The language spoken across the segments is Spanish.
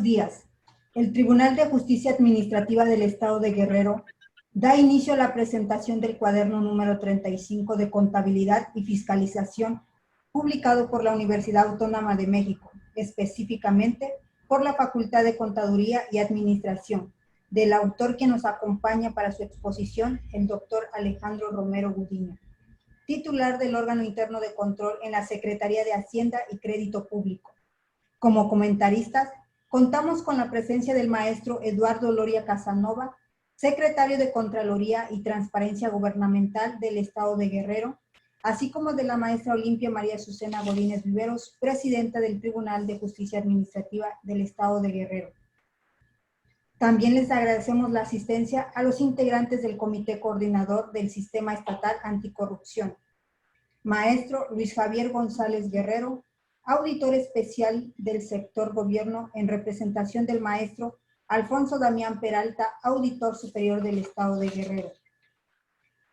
Buenos días. El Tribunal de Justicia Administrativa del Estado de Guerrero da inicio a la presentación del cuaderno número 35 de Contabilidad y Fiscalización, publicado por la Universidad Autónoma de México, específicamente por la Facultad de Contaduría y Administración, del autor que nos acompaña para su exposición, el doctor Alejandro Romero Gudiño, titular del órgano interno de control en la Secretaría de Hacienda y Crédito Público. Como comentaristas, contamos con la presencia del maestro Eduardo Loria Casanova, secretario de Contraloría y Transparencia Gubernamental del Estado de Guerrero, así como de la maestra Olimpia María Azucena Godínez Viveros, presidenta del Tribunal de Justicia Administrativa del Estado de Guerrero. También les agradecemos la asistencia a los integrantes del Comité Coordinador del Sistema Estatal Anticorrupción, maestro Luis Javier González Guerrero, auditor especial del sector gobierno en representación del maestro Alfonso Damián Peralta, auditor superior del Estado de Guerrero.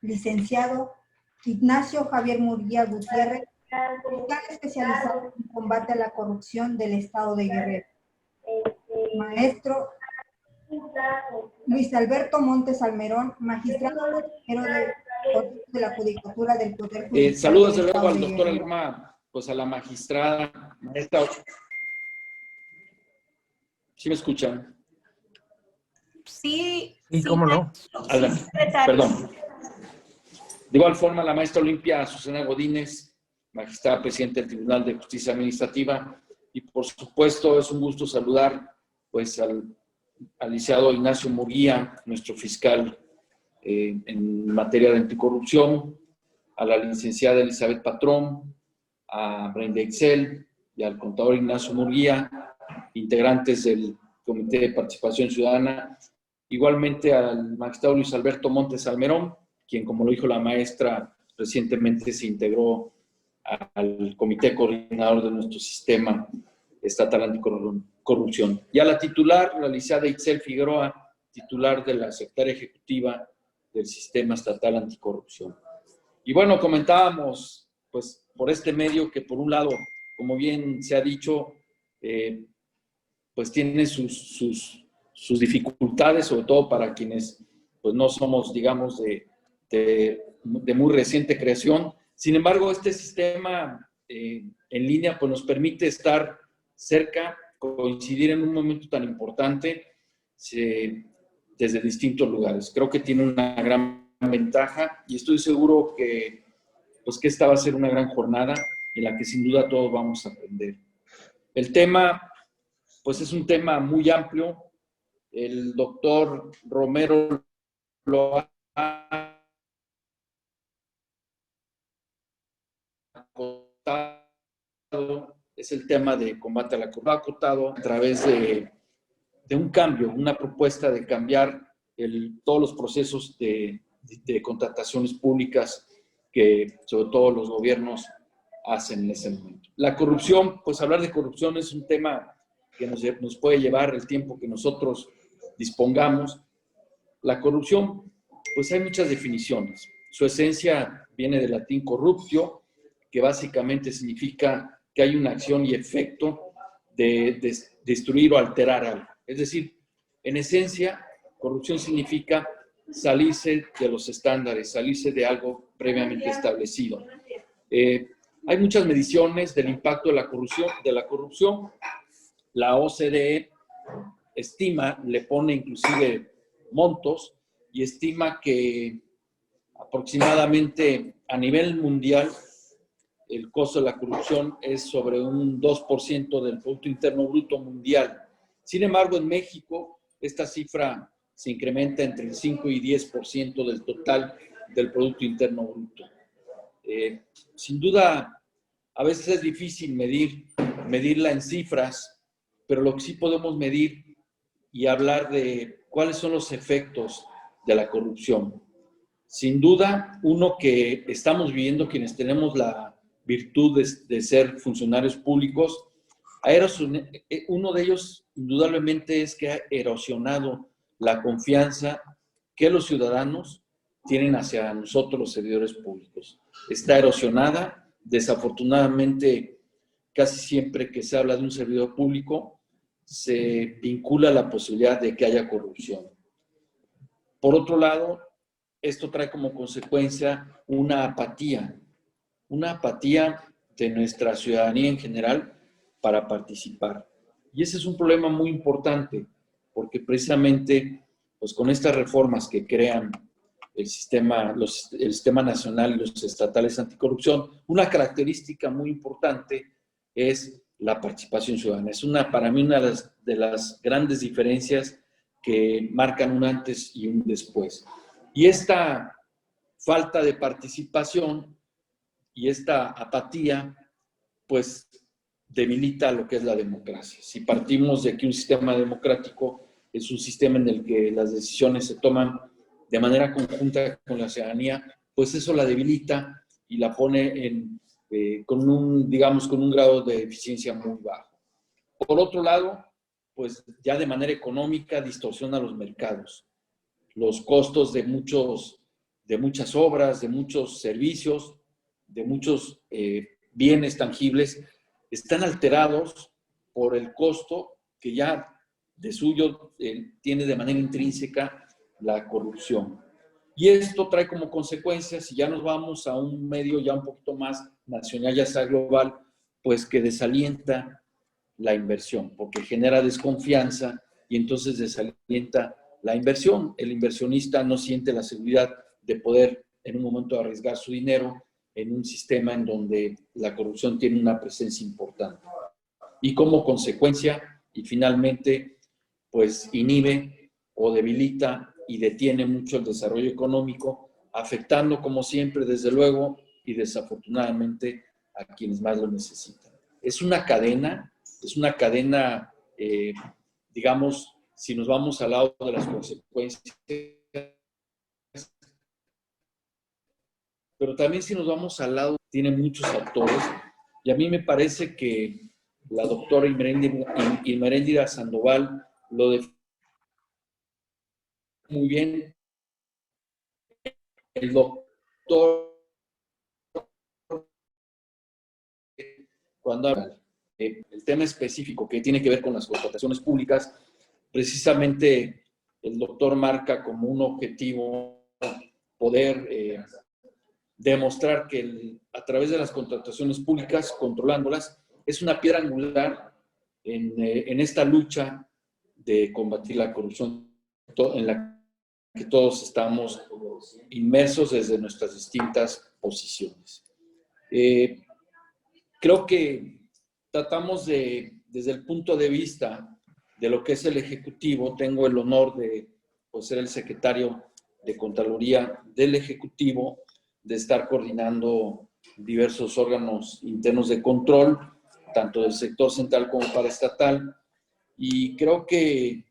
Licenciado Ignacio Javier Murguía Gutiérrez, fiscal especializado en combate a la corrupción del Estado de Guerrero. Maestro Luis Alberto Montes Almerón, magistrado de la Judicatura del Poder Judicial. Saludos de luego al doctor Alma, pues a la magistrada, maestra. ¿Sí me escuchan? Sí. Sí, cómo no. Perdón. De igual forma, la maestra Olimpia Azucena Godínez, magistrada presidenta del Tribunal de Justicia Administrativa, y por supuesto es un gusto saludar pues al licenciado Ignacio Murguía, nuestro fiscal en materia de anticorrupción, a la licenciada Elizabeth Patrón, a Brenda Excel y al contador Ignacio Murguía, integrantes del Comité de Participación Ciudadana, igualmente al magistrado Luis Alberto Montes Almerón, quien, como lo dijo la maestra, recientemente se integró al Comité Coordinador de nuestro Sistema Estatal Anticorrupción. Y a la titular, la licenciada Itzel Figueroa, titular de la Secretaría Ejecutiva del Sistema Estatal Anticorrupción. Y bueno, comentábamos, pues, por este medio que, por un lado, como bien se ha dicho, pues tiene sus dificultades, sobre todo para quienes pues no somos, digamos, de muy reciente creación. Sin embargo, este sistema en línea pues nos permite estar cerca, coincidir en un momento tan importante desde distintos lugares. Creo que tiene una gran ventaja y estoy seguro que, pues, que esta va a ser una gran jornada en la que sin duda todos vamos a aprender. El tema, pues es un tema muy amplio. El doctor Romero lo ha acotado, es el tema de combate a la corrupción, lo ha acotado a través de un cambio, una propuesta de cambiar todos los procesos de contrataciones públicas que sobre todo los gobiernos hacen en ese momento. La corrupción, pues hablar de corrupción es un tema que nos puede llevar el tiempo que nosotros dispongamos. La corrupción, pues hay muchas definiciones. Su esencia viene del latín corruptio, que básicamente significa que hay una acción y efecto de destruir o alterar algo. Es decir, en esencia, corrupción significa salirse de los estándares, salirse de algo previamente establecido. Hay muchas mediciones del impacto de la corrupción. La OCDE estima, le pone inclusive montos, y estima que aproximadamente a nivel mundial el costo de la corrupción es sobre un 2% del Producto Interno Bruto mundial. Sin embargo, en México esta cifra se incrementa entre el 5 y 10% del total del Producto Interno Bruto. Sin duda, a veces es difícil medirla en cifras, pero lo que sí podemos medir y hablar de cuáles son los efectos de la corrupción. Sin duda, uno que estamos viviendo quienes tenemos la virtud de ser funcionarios públicos, uno de ellos indudablemente es que ha erosionado la confianza que los ciudadanos tienen hacia nosotros los servidores públicos. Está erosionada, desafortunadamente, casi siempre que se habla de un servidor público, se vincula la posibilidad de que haya corrupción. Por otro lado, esto trae como consecuencia una apatía de nuestra ciudadanía en general para participar. Y ese es un problema muy importante, porque precisamente pues con estas reformas que crean el sistema nacional y los estatales anticorrupción, una característica muy importante es la participación ciudadana. Es para mí una de las grandes diferencias que marcan un antes y un después. Y esta falta de participación y esta apatía, pues, debilita lo que es la democracia. Si partimos de que un sistema democrático es un sistema en el que las decisiones se toman de manera conjunta con la ciudadanía, pues eso la debilita y la pone con un grado de eficiencia muy bajo. Por otro lado, pues ya de manera económica distorsiona los mercados. Los costos de muchas obras, de muchos servicios, de muchos bienes tangibles, están alterados por el costo que ya de suyo tiene de manera intrínseca la corrupción. Y esto trae como consecuencia, si ya nos vamos a un medio ya un poquito más nacional, ya sea global, pues que desalienta la inversión, porque genera desconfianza y entonces desalienta la inversión. El inversionista no siente la seguridad de poder en un momento arriesgar su dinero en un sistema en donde la corrupción tiene una presencia importante. Y como consecuencia, y finalmente, pues inhibe o debilita y detiene mucho el desarrollo económico, afectando como siempre, desde luego, y desafortunadamente, a quienes más lo necesitan. Es una cadena, digamos, si nos vamos al lado de las consecuencias, pero también si nos vamos al lado, tiene muchos actores, y a mí me parece que la doctora Imeréndira Sandoval lo define muy bien. El doctor, cuando habla el tema específico que tiene que ver con las contrataciones públicas, precisamente el doctor marca como un objetivo poder demostrar que a través de las contrataciones públicas, controlándolas, es una piedra angular en esta lucha de combatir la corrupción en la que todos estamos inmersos desde nuestras distintas posiciones. Creo que tratamos desde el punto de vista de lo que es el Ejecutivo, tengo el honor de ser el secretario de Contraloría del Ejecutivo, de estar coordinando diversos órganos internos de control, tanto del sector central como paraestatal, y creo que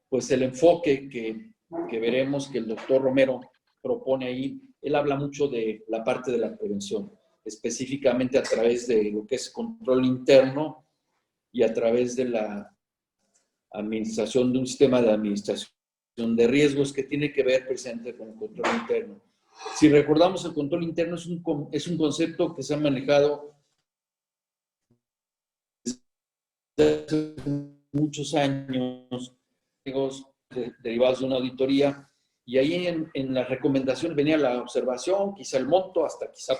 pues el enfoque que veremos que el doctor Romero propone ahí, él habla mucho de la parte de la prevención, específicamente a través de lo que es control interno y a través de la administración de un sistema de administración de riesgos que tiene que ver precisamente con el control interno. Si recordamos, el control interno es un concepto que se ha manejado desde hace muchos años, derivados de una auditoría, y ahí en las recomendaciones venía la observación, quizá el monto, hasta quizá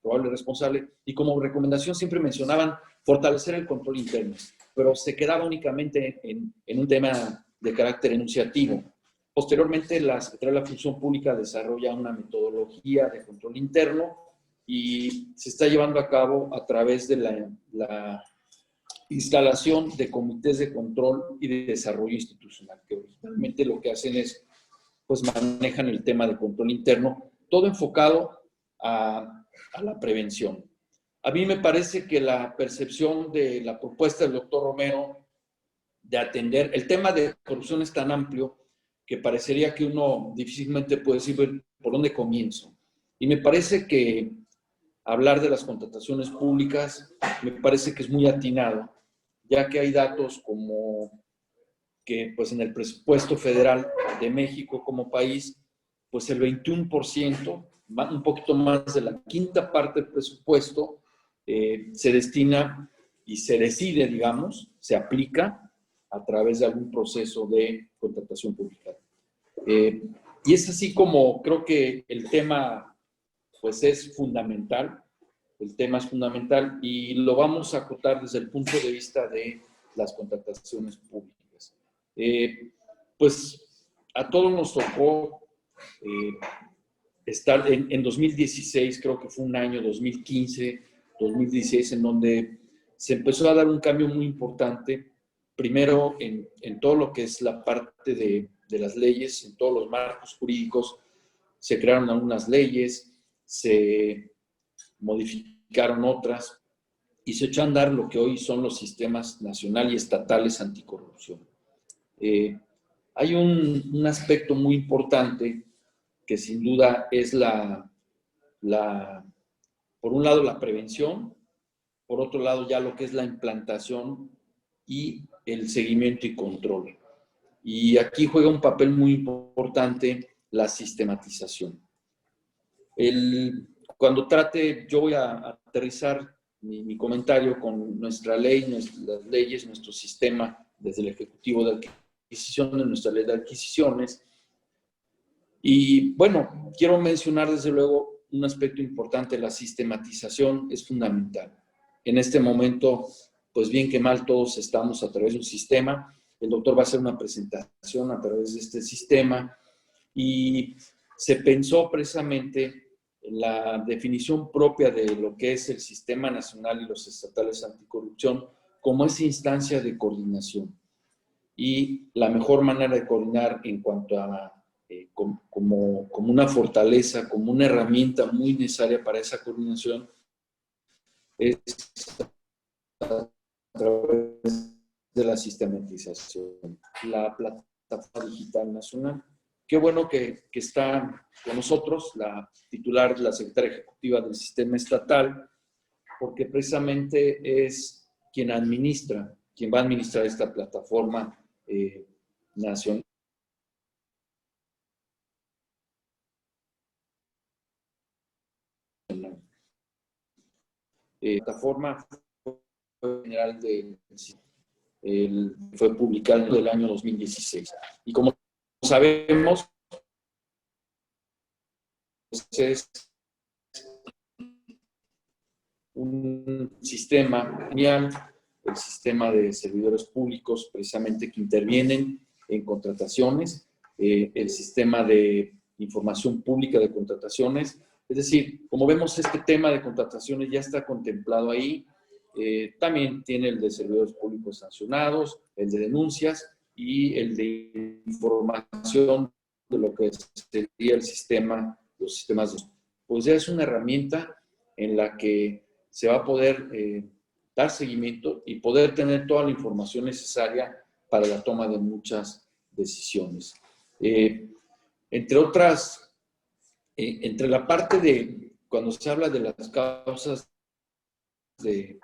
probable responsable, y como recomendación siempre mencionaban fortalecer el control interno, pero se quedaba únicamente en un tema de carácter enunciativo. Posteriormente, la Secretaría de la Función Pública desarrolla una metodología de control interno y se está llevando a cabo a través de la instalación de comités de control y de desarrollo institucional, que originalmente lo que hacen es, pues manejan el tema de control interno, todo enfocado a la prevención. A mí me parece que la percepción de la propuesta del doctor Romero de atender, el tema de corrupción es tan amplio que parecería que uno difícilmente puede decir por dónde comienzo. Y me parece que hablar de las contrataciones públicas me parece que es muy atinado, ya que hay datos como que pues en el presupuesto federal de México como país, pues el 21%, un poquito más de la quinta parte del presupuesto, se destina y se decide, digamos, se aplica a través de algún proceso de contratación pública. Y es así como creo que el tema pues es fundamental. El tema es fundamental y lo vamos a acotar desde el punto de vista de las contrataciones públicas. Pues a todos nos tocó estar en 2016, creo que fue un año, 2015, 2016, en donde se empezó a dar un cambio muy importante, primero en todo lo que es la parte de las leyes, en todos los marcos jurídicos, se crearon algunas leyes, se modificaron otras y se echó a andar lo que hoy son los sistemas nacional y estatales anticorrupción. Hay un aspecto muy importante que sin duda es por un lado la prevención, por otro lado ya lo que es la implantación y el seguimiento y control. Y aquí juega un papel muy importante la sistematización. Cuando yo voy a aterrizar mi comentario con nuestra ley, las leyes, nuestro sistema desde el Ejecutivo de Adquisiciones, nuestra ley de adquisiciones. Y bueno, quiero mencionar desde luego un aspecto importante, la sistematización es fundamental. En este momento, pues bien que mal, todos estamos a través de un sistema. El doctor va a hacer una presentación a través de este sistema y se pensó precisamente en la definición propia de lo que es el Sistema Nacional y los estatales anticorrupción como esa instancia de coordinación. Y la mejor manera de coordinar en cuanto a como una fortaleza, como una herramienta muy necesaria para esa coordinación es a través de la sistematización, la plataforma digital nacional. Qué bueno que está con nosotros la titular, la secretaria ejecutiva del sistema estatal, porque precisamente es quien va a administrar esta plataforma nacional. Plataforma general fue publicada en el año 2016. Y como sabemos, es un sistema genial, el sistema de servidores públicos precisamente que intervienen en contrataciones, el sistema de información pública de contrataciones. Es decir, como vemos, este tema de contrataciones ya está contemplado ahí. También tiene el de servidores públicos sancionados, el de denuncias y el de información de lo que sería el sistema, los sistemas de... Pues ya es una herramienta en la que se va a poder dar seguimiento y poder tener toda la información necesaria para la toma de muchas decisiones. Entre otras, entre la parte de, cuando se habla de las causas de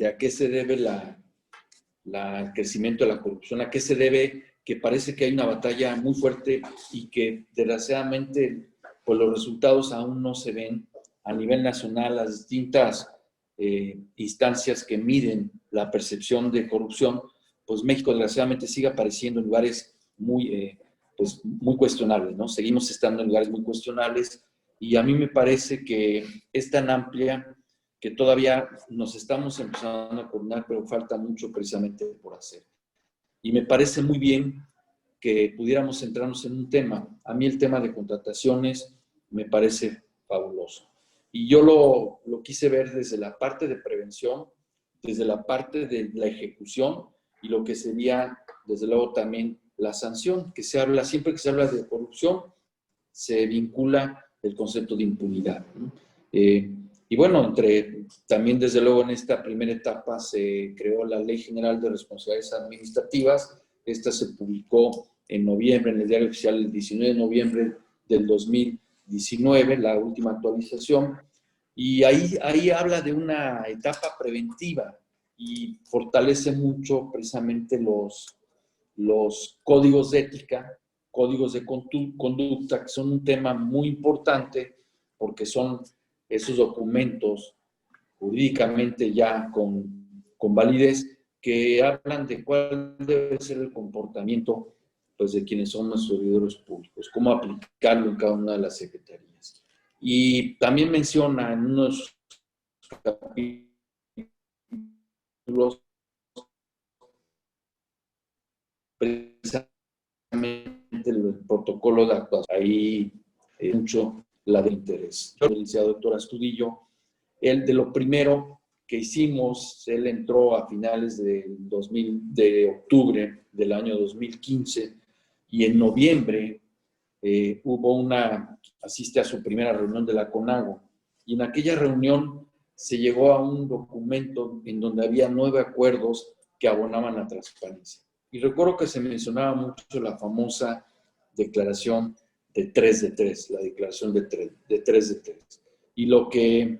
a qué se debe el crecimiento de la corrupción, a qué se debe que parece que hay una batalla muy fuerte y que desgraciadamente pues los resultados aún no se ven a nivel nacional, las distintas instancias que miden la percepción de corrupción, pues México desgraciadamente sigue apareciendo en lugares muy cuestionables, ¿no? Seguimos estando en lugares muy cuestionables y a mí me parece que es tan amplia que todavía nos estamos empezando a coordinar, pero falta mucho precisamente por hacer. Y me parece muy bien que pudiéramos centrarnos en un tema. A mí el tema de contrataciones me parece fabuloso. Y yo lo quise ver desde la parte de prevención, desde la parte de la ejecución y lo que sería, desde luego, también la sanción, que se habla, siempre que se habla de corrupción, se vincula el concepto de impunidad, ¿no? Y bueno, también desde luego en esta primera etapa se creó la Ley General de Responsabilidades Administrativas. Esta se publicó en noviembre, en el Diario Oficial, el 19 de noviembre del 2019, la última actualización. Y ahí habla de una etapa preventiva y fortalece mucho precisamente los códigos de ética, códigos de conducta, que son un tema muy importante porque son esos documentos jurídicamente ya con con validez, que hablan de cuál debe ser el comportamiento pues, de quienes son nuestros servidores públicos, cómo aplicarlo en cada una de las secretarías. Y también menciona en uno de sus capítulos precisamente el protocolo de actuación. Ahí mucho la de interés. Yo, el licenciado doctor Astudillo, él de lo primero que hicimos, él entró a finales de octubre del año 2015 y en noviembre asiste a su primera reunión de la CONAGO y en aquella reunión se llegó a un documento en donde había 9 acuerdos que abonaban la transparencia. Y recuerdo que se mencionaba mucho la famosa declaración de 3 de 3, la declaración de 3 de 3. Y lo que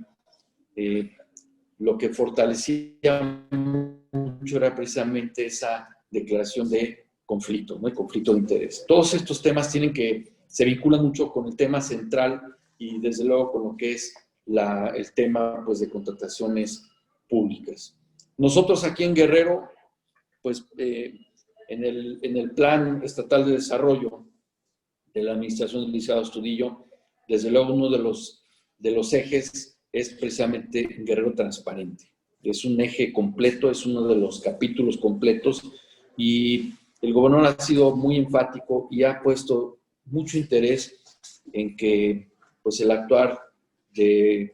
fortalecía mucho era precisamente esa declaración de conflicto, ¿no? El conflicto de interés. Todos estos temas se vinculan mucho con el tema central y desde luego con lo que es el tema pues, de contrataciones públicas. Nosotros aquí en Guerrero, pues en el Plan Estatal de Desarrollo de la Administración del licenciado Astudillo, desde luego uno de los ejes es precisamente Guerrero Transparente. Es un eje completo, es uno de los capítulos completos y el gobernador ha sido muy enfático y ha puesto mucho interés en que pues, el actuar de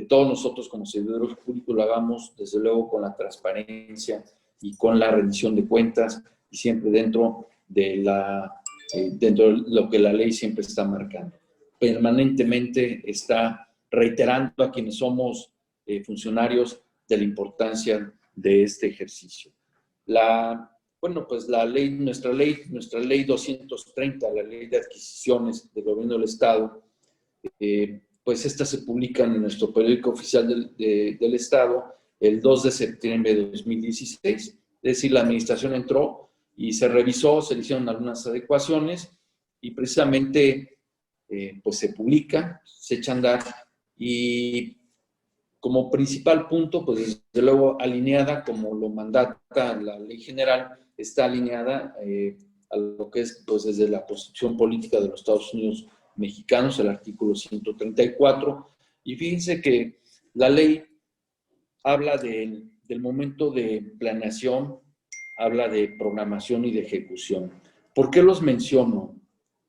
todos nosotros como servidores públicos lo hagamos desde luego con la transparencia y con la rendición de cuentas y siempre dentro de lo que la ley siempre está marcando. Permanentemente está reiterando a quienes somos funcionarios de la importancia de este ejercicio. Pues nuestra ley 230, la ley de adquisiciones del gobierno del Estado, pues estas se publican en nuestro periódico oficial del Estado el 2 de septiembre de 2016. Es decir, la administración entró y se revisó, se le hicieron algunas adecuaciones y precisamente pues se publica, se echa a andar y como principal punto, pues desde luego alineada como lo mandata la ley general, está alineada a lo que es pues desde la Constitución Política de los Estados Unidos Mexicanos, el artículo 134, y fíjense que la ley habla del momento de planeación, habla de programación y de ejecución. ¿Por qué los menciono?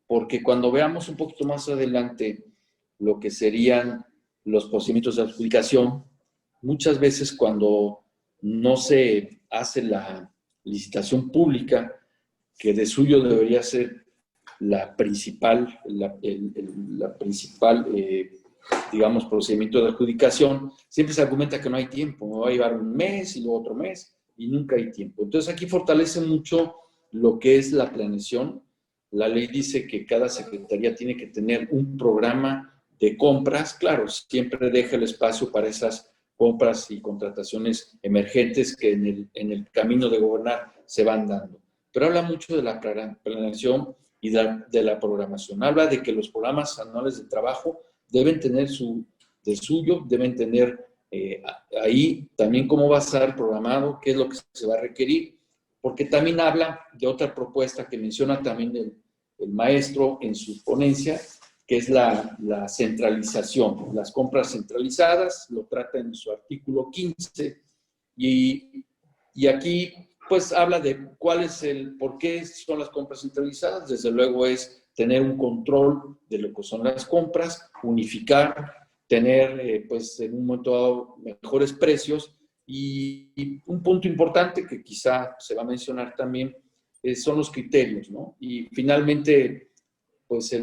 Porque cuando veamos un poquito más adelante lo que serían los procedimientos de adjudicación, muchas veces cuando no se hace la licitación pública, que de suyo debería ser la principal, digamos, procedimiento de adjudicación, siempre se argumenta que no hay tiempo, va a llevar un mes y luego otro mes, y nunca hay tiempo. Entonces aquí fortalece mucho lo que es la planeación. La ley dice que cada secretaría tiene que tener un programa de compras, claro, siempre deja el espacio para esas compras y contrataciones emergentes que en el camino de gobernar se van dando. Pero habla mucho de la planeación y de la programación. Habla de que los programas anuales de trabajo deben tener de suyo, deben tener ahí también cómo va a estar programado, qué es lo que se va a requerir, porque también habla de otra propuesta que menciona también el maestro en su ponencia, que es la centralización, las compras centralizadas, lo trata en su artículo 15, y aquí pues habla de por qué son las compras centralizadas. Desde luego es tener un control de lo que son las compras, unificar, tener pues en un momento dado mejores precios y un punto importante que quizá se va a mencionar también son los criterios, ¿no? Y finalmente pues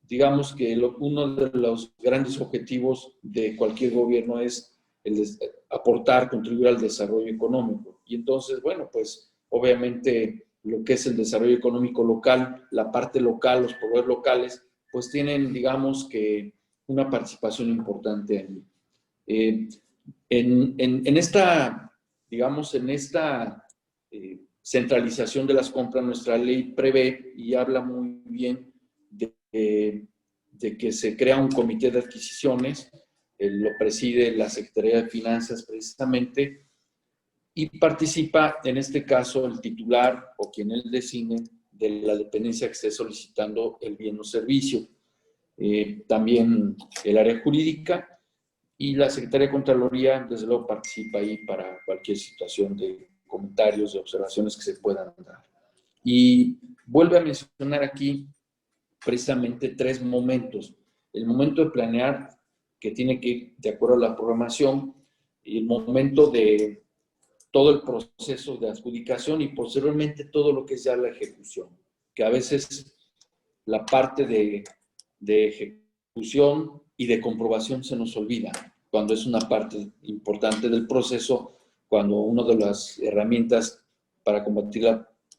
digamos que uno de los grandes objetivos de cualquier gobierno es el de aportar, contribuir al desarrollo económico. Y entonces, bueno, pues obviamente lo que es el desarrollo económico local, la parte local, los proveedores locales, pues tienen, digamos que, una participación importante ahí. En esta, digamos, centralización de las compras, nuestra ley prevé y habla muy bien de que se crea un comité de adquisiciones, lo preside la Secretaría de Finanzas precisamente, y participa, en este caso, el titular o quien él designe de la dependencia que esté solicitando el bien o servicio. También el área jurídica y la Secretaría de Contraloría, desde luego, participa ahí para cualquier situación de comentarios, de observaciones que se puedan dar. Y vuelve a mencionar aquí precisamente 3 momentos. El momento de planear, que tiene que ir de acuerdo a la programación, y el momento de todo el proceso de adjudicación y posteriormente todo lo que es ya la ejecución, que a veces la parte de ejecución y de comprobación se nos olvida, cuando es una parte importante del proceso, cuando una de las herramientas para combatir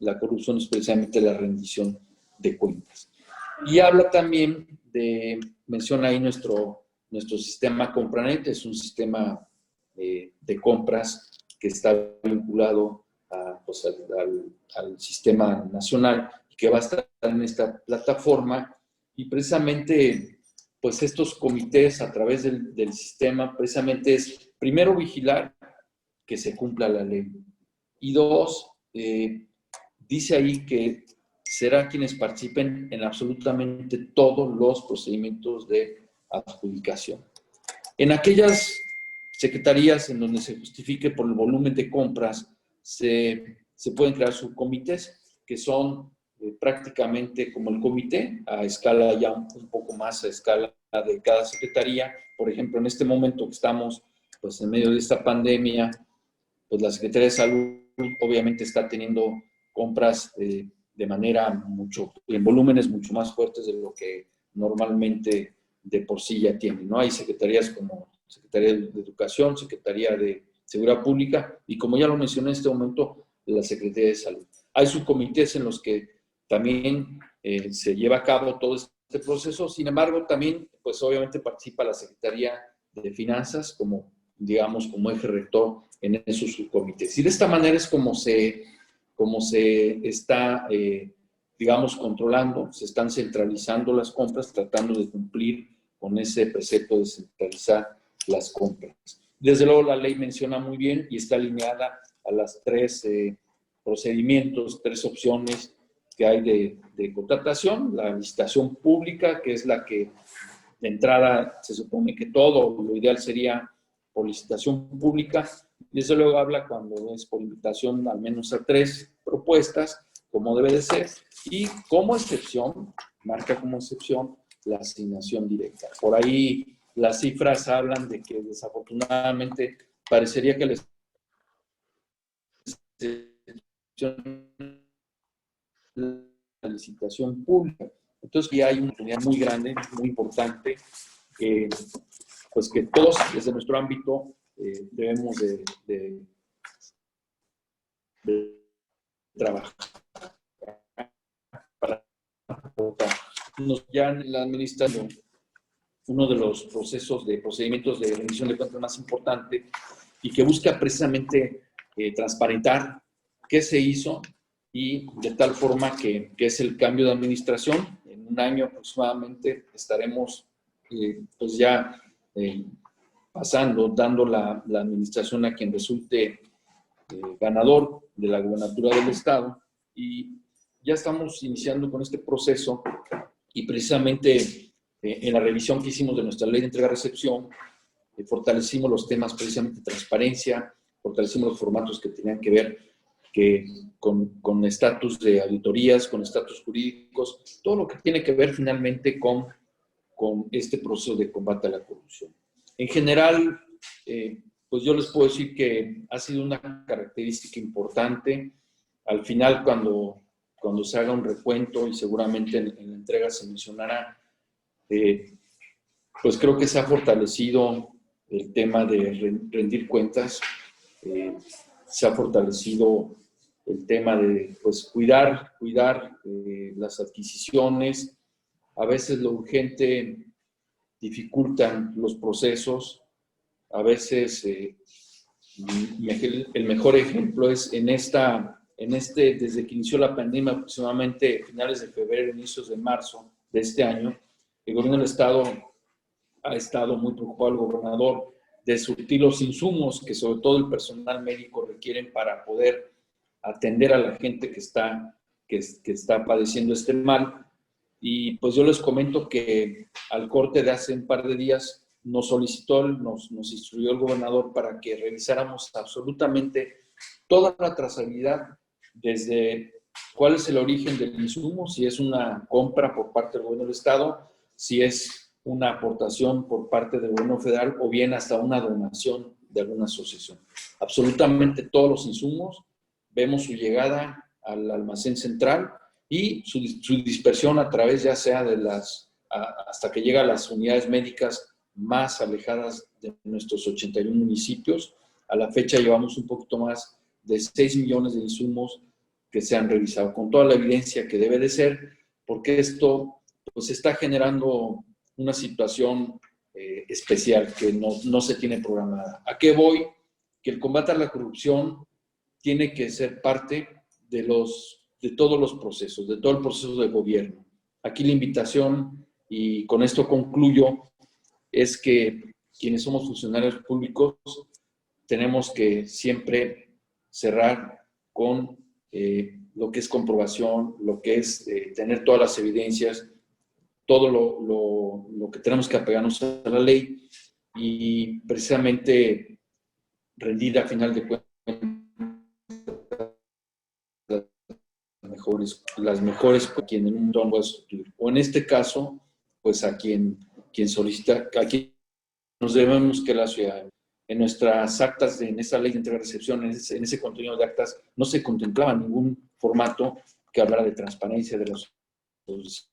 la corrupción es precisamente la rendición de cuentas. Y habla también menciona ahí nuestro sistema Compranet, es un sistema de compras que está vinculado pues al sistema nacional y que va a estar en esta plataforma. Y precisamente, pues estos comités a través del sistema, precisamente es, primero, vigilar que se cumpla la ley. Y 2, dice ahí que será quienes participen en absolutamente todos los procedimientos de adjudicación. En aquellas secretarías en donde se justifique por el volumen de compras, se pueden crear subcomités, que son prácticamente como el comité, a escala ya un poco más a escala de cada secretaría. Por ejemplo, en este momento que estamos pues, en medio de esta pandemia, pues la Secretaría de Salud obviamente está teniendo compras de manera en volúmenes mucho más fuertes de lo que normalmente de por sí ya tiene, ¿no? Hay secretarías como Secretaría de Educación, Secretaría de Seguridad Pública y, como ya lo mencioné en este momento, la Secretaría de Salud. Hay subcomités en los que también se lleva a cabo todo este proceso. Sin embargo, también, pues obviamente participa la Secretaría de Finanzas como, digamos, como eje rector en esos subcomités. Y de esta manera es como se está, digamos, controlando, se están centralizando las compras, tratando de cumplir con ese precepto de centralizar las compras. Desde luego, la ley menciona muy bien y está alineada a las 3 procedimientos, 3 opciones que hay de contratación: la licitación pública, que es la que de entrada se supone que todo, lo ideal sería por licitación pública. Desde luego habla cuando es por invitación al menos a 3 propuestas, como debe de ser, y como excepción, marca como excepción la asignación directa. Por ahí las cifras hablan de que desafortunadamente parecería que la licitación pública. Entonces, ya hay una oportunidad muy grande, muy importante, pues que todos desde nuestro ámbito debemos de trabajar para ya en la administración. Uno de los procedimientos de rendición de cuentas más importante y que busca precisamente transparentar qué se hizo y de tal forma que es el cambio de administración. En un año aproximadamente estaremos pues ya dando la administración a quien resulte ganador de la gubernatura del Estado, y ya estamos iniciando con este proceso y precisamente en la revisión que hicimos de nuestra ley de entrega-recepción fortalecimos los temas precisamente de transparencia, fortalecimos los formatos que tenían que ver con estatus de auditorías, con estatus jurídicos, todo lo que tiene que ver finalmente con este proceso de combate a la corrupción. En general, pues yo les puedo decir que ha sido una característica importante. Al final, cuando se haga un recuento, y seguramente en la entrega se mencionará, pues creo que se ha fortalecido el tema de rendir cuentas, se ha fortalecido el tema de pues, cuidar las adquisiciones. A veces lo urgente dificultan los procesos. A veces el mejor ejemplo es desde que inició la pandemia, aproximadamente finales de febrero, inicios de marzo de este año, el gobierno del Estado ha estado muy preocupado, el gobernador, de surtir los insumos que sobre todo el personal médico requieren para poder atender a la gente que está padeciendo este mal. Y pues yo les comento que al corte de hace un par de días nos instruyó el gobernador para que revisáramos absolutamente toda la trazabilidad, desde cuál es el origen del insumo, si es una compra por parte del gobierno del estado, si es una aportación por parte del gobierno federal o bien hasta una donación de alguna asociación. Absolutamente todos los insumos, vemos su llegada al almacén central y su dispersión a través ya sea hasta que llega a las unidades médicas más alejadas de nuestros 81 municipios. A la fecha llevamos un poquito más de 6 millones de insumos que se han revisado, con toda la evidencia que debe de ser, porque esto pues está generando una situación especial que no se tiene programada. ¿A qué voy? Que el combate a la corrupción tiene que ser parte de todos los procesos, de todo el proceso de gobierno. Aquí la invitación, y con esto concluyo, es que quienes somos funcionarios públicos tenemos que siempre cerrar con lo que es comprobación, lo que es tener todas las evidencias, todo lo que tenemos que apegarnos a la ley y precisamente rendir a final de cuentas las mejores por quien en un mundo puede sustituir. O en este caso, pues a quien solicita, a quien nos debemos que la ciudadanía. En nuestras actas, en esa ley de entrega y recepción, en ese contenido de actas, no se contemplaba ningún formato que hablara de transparencia de las solicitudes.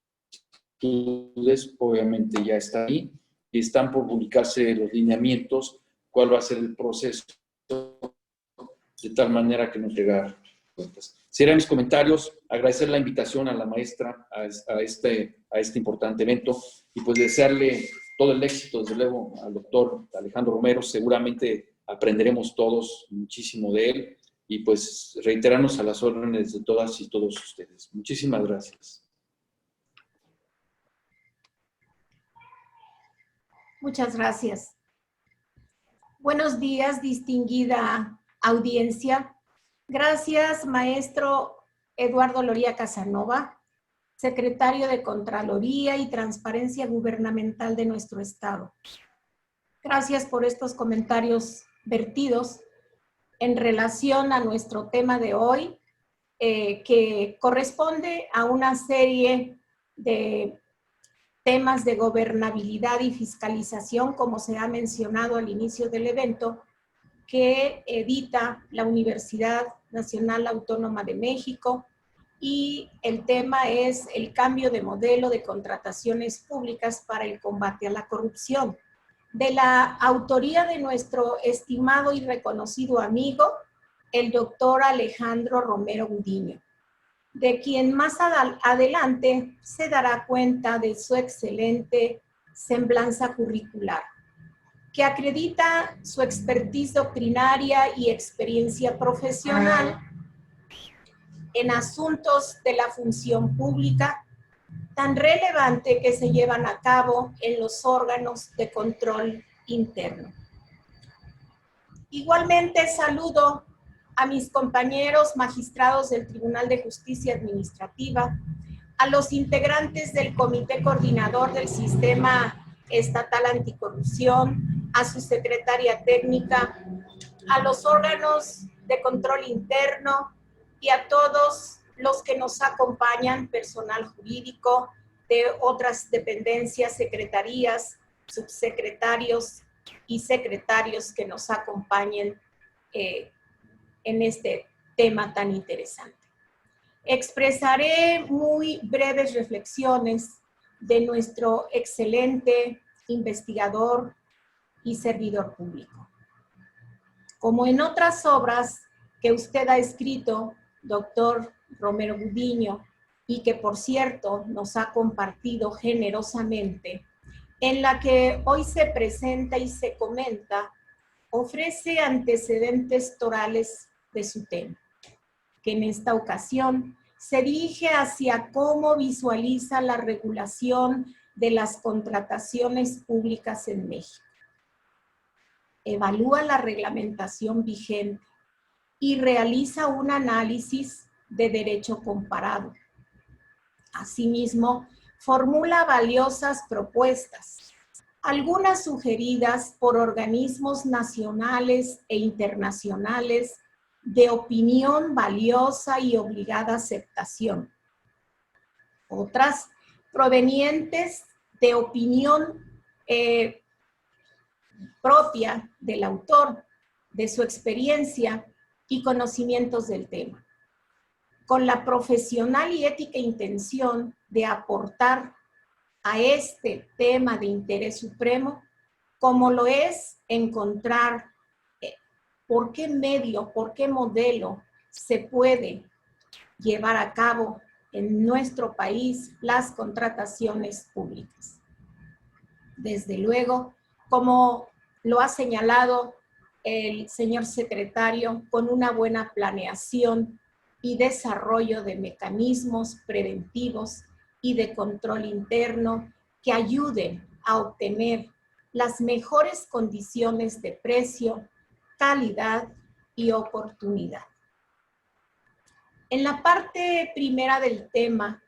Obviamente ya está ahí y están por publicarse los lineamientos, cuál va a ser el proceso, de tal manera que nos llegar cuentas. Serán mis comentarios, agradecer la invitación a la maestra a este importante evento y pues desearle todo el éxito, desde luego, al doctor Alejandro Romero. Seguramente aprenderemos todos muchísimo de él y pues reiterarnos a las órdenes de todas y todos ustedes. Muchísimas gracias. Muchas gracias. Buenos días, distinguida audiencia. Gracias, maestro Eduardo Loría Casanova, secretario de Contraloría y Transparencia Gubernamental de nuestro Estado. Gracias por estos comentarios vertidos en relación a nuestro tema de hoy, que corresponde a una serie de temas de gobernabilidad y fiscalización, como se ha mencionado al inicio del evento, que edita la Universidad Nacional Autónoma de México, y el tema es el cambio de modelo de contrataciones públicas para el combate a la corrupción, de la autoría de nuestro estimado y reconocido amigo, el doctor Alejandro Romero Gudiño, de quien más adelante se dará cuenta de su excelente semblanza curricular, que acredita su expertise doctrinaria y experiencia profesional en asuntos de la función pública tan relevante que se llevan a cabo en los órganos de control interno. Igualmente saludo a mis compañeros magistrados del Tribunal de Justicia Administrativa, a los integrantes del Comité Coordinador del Sistema Estatal Anticorrupción, a su secretaria técnica, a los órganos de control interno y a todos los que nos acompañan, personal jurídico de otras dependencias, secretarías, subsecretarios y secretarios que nos acompañen en este tema tan interesante. Expresaré muy breves reflexiones de nuestro excelente investigador y servidor público. Como en otras obras que usted ha escrito, doctor Romero Gudiño, y que por cierto nos ha compartido generosamente, en la que hoy se presenta y se comenta, ofrece antecedentes torales de su tema, que en esta ocasión se dirige hacia cómo visualiza la regulación de las contrataciones públicas en México. evalúa la reglamentación vigente y realiza un análisis de derecho comparado. Asimismo, formula valiosas propuestas, algunas sugeridas por organismos nacionales e internacionales de opinión valiosa y obligada aceptación. Otras provenientes de opinión propia del autor, de su experiencia y conocimientos del tema, con la profesional y ética intención de aportar a este tema de interés supremo, como lo es encontrar por qué medio, por qué modelo se puede llevar a cabo en nuestro país las contrataciones públicas. Desde luego, como lo ha señalado el señor secretario, con una buena planeación y desarrollo de mecanismos preventivos y de control interno que ayuden a obtener las mejores condiciones de precio, calidad y oportunidad. En la parte primera del tema,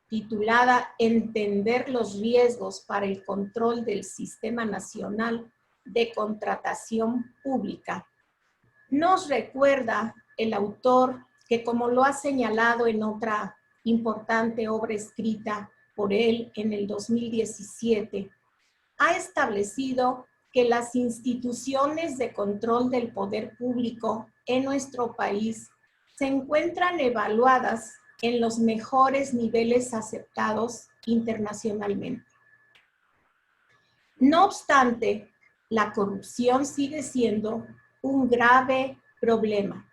titulada Entender los riesgos para el control del Sistema Nacional de Contratación Pública, nos recuerda el autor que, como lo ha señalado en otra importante obra escrita por él en el 2017, ha establecido que las instituciones de control del poder público en nuestro país se encuentran evaluadas en los mejores niveles aceptados internacionalmente. No obstante, la corrupción sigue siendo un grave problema.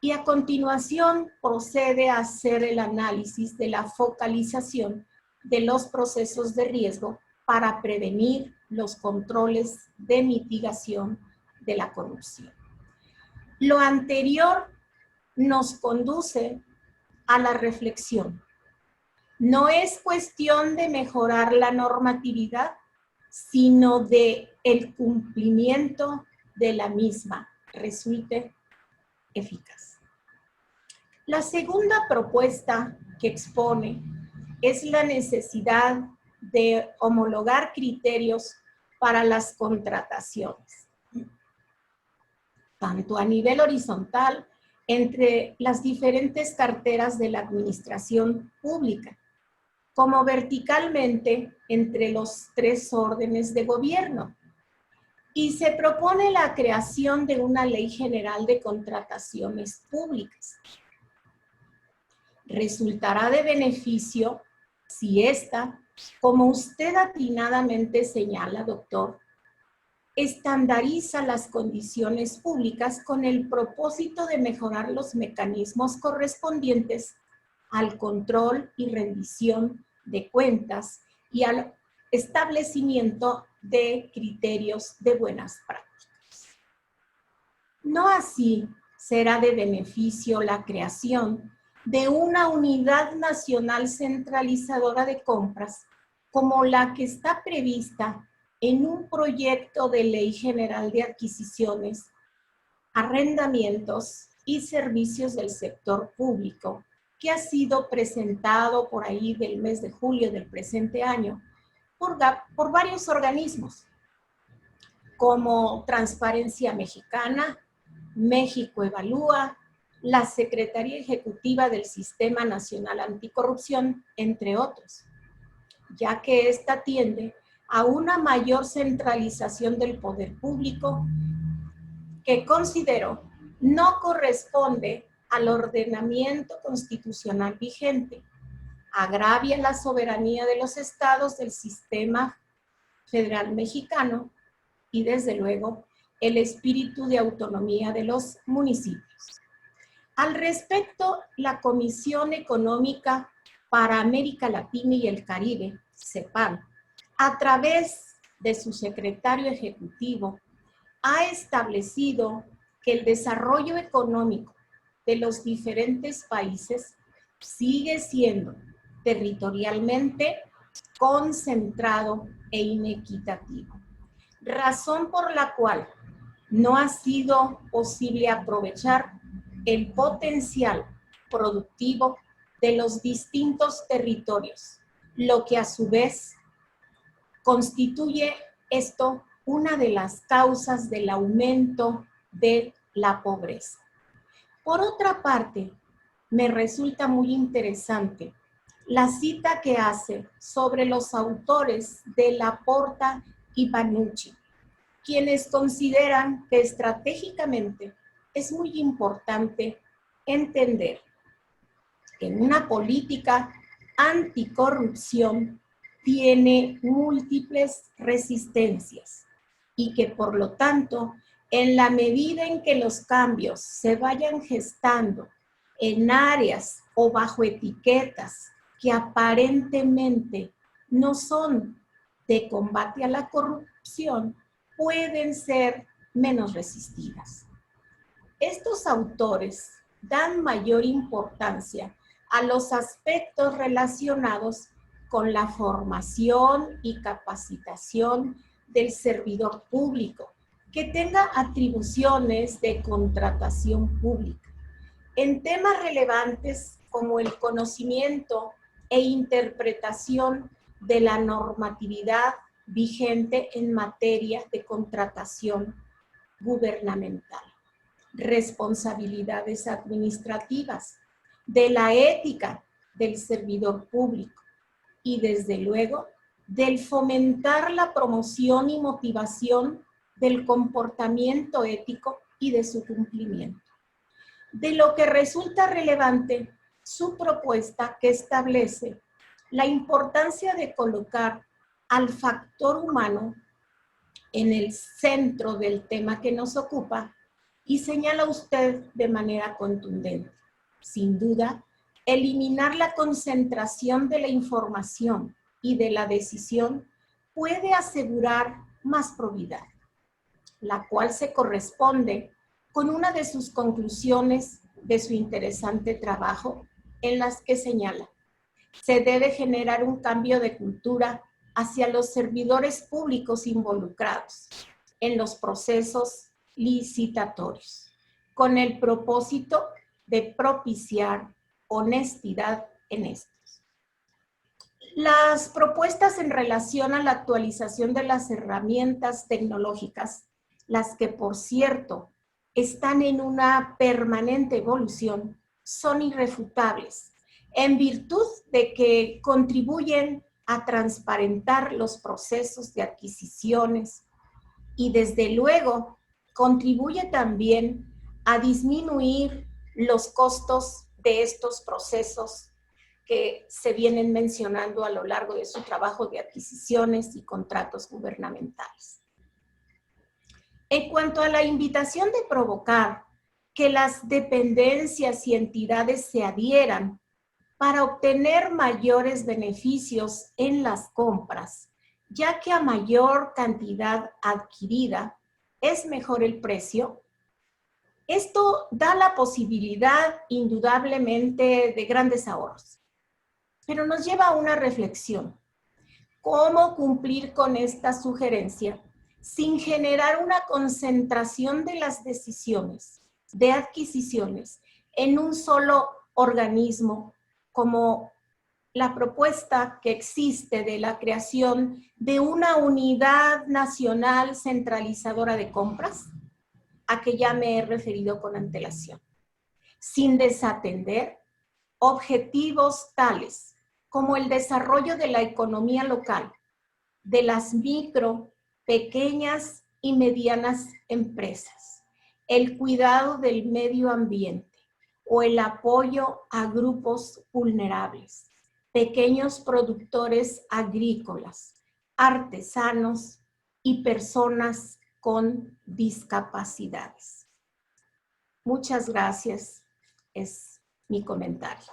Y a continuación procede a hacer el análisis de la focalización de los procesos de riesgo para prevenir los controles de mitigación de la corrupción. Lo anterior nos conduce a la reflexión. No es cuestión de mejorar la normatividad, sino de el cumplimiento de la misma resulte eficaz. La segunda propuesta que expone es la necesidad de homologar criterios para las contrataciones, tanto a nivel horizontal entre las diferentes carteras de la administración pública, como verticalmente entre los tres órdenes de gobierno. Y se propone la creación de una ley general de contrataciones públicas. Resultará de beneficio si esta, como usted atinadamente señala, doctor, estandariza las condiciones públicas con el propósito de mejorar los mecanismos correspondientes al control y rendición de cuentas y al establecimiento de criterios de buenas prácticas. No así será de beneficio la creación de una unidad nacional centralizadora de compras como la que está prevista en un proyecto de Ley General de Adquisiciones, Arrendamientos y Servicios del Sector Público, que ha sido presentado por ahí del mes de julio del presente año por varios organismos, como Transparencia Mexicana, México Evalúa, la Secretaría Ejecutiva del Sistema Nacional Anticorrupción, entre otros, ya que esta tiende a una mayor centralización del poder público que considero no corresponde al ordenamiento constitucional vigente, agravia la soberanía de los estados del sistema federal mexicano y, desde luego, el espíritu de autonomía de los municipios. Al respecto, la Comisión Económica para América Latina y el Caribe, CEPAL, a través de su secretario ejecutivo, ha establecido que el desarrollo económico de los diferentes países sigue siendo territorialmente concentrado e inequitativo, razón por la cual no ha sido posible aprovechar el potencial productivo de los distintos territorios, lo que a su vez constituye esto una de las causas del aumento de la pobreza. Por otra parte, me resulta muy interesante la cita que hace sobre los autores de Laporta y Panucci, quienes consideran que estratégicamente es muy importante entender que una política anticorrupción tiene múltiples resistencias y que por lo tanto, en la medida en que los cambios se vayan gestando en áreas o bajo etiquetas que aparentemente no son de combate a la corrupción, pueden ser menos resistidas. Estos autores dan mayor importancia a los aspectos relacionados con la formación y capacitación del servidor público, que tenga atribuciones de contratación pública, en temas relevantes como el conocimiento e interpretación de la normatividad vigente en materia de contratación gubernamental, responsabilidades administrativas, de la ética del servidor público y desde luego del fomentar la promoción y motivación del comportamiento ético y de su cumplimiento. De lo que resulta relevante su propuesta que establece la importancia de colocar al factor humano en el centro del tema que nos ocupa y señala usted de manera contundente. Sin duda, eliminar la concentración de la información y de la decisión puede asegurar más probidad, la cual se corresponde con una de sus conclusiones de su interesante trabajo, en las que señala: se debe generar un cambio de cultura hacia los servidores públicos involucrados en los procesos licitatorios, con el propósito de propiciar honestidad en estos. Las propuestas en relación a la actualización de las herramientas tecnológicas, las que por cierto están en una permanente evolución, son irrefutables, en virtud de que contribuyen a transparentar los procesos de adquisiciones y desde luego contribuye también a disminuir los costos de estos procesos que se vienen mencionando a lo largo de su trabajo de adquisiciones y contratos gubernamentales. En cuanto a la invitación de provocar que las dependencias y entidades se adhieran para obtener mayores beneficios en las compras, ya que a mayor cantidad adquirida es mejor el precio, esto da la posibilidad indudablemente de grandes ahorros. Pero nos lleva a una reflexión. ¿Cómo cumplir con esta sugerencia sin generar una concentración de las decisiones de adquisiciones en un solo organismo, como la propuesta que existe de la creación de una unidad nacional centralizadora de compras, a que ya me he referido con antelación, sin desatender objetivos tales como el desarrollo de la economía local, de las micro, pequeñas y medianas empresas, el cuidado del medio ambiente o el apoyo a grupos vulnerables, pequeños productores agrícolas, artesanos y personas con discapacidades. Muchas gracias, es mi comentario.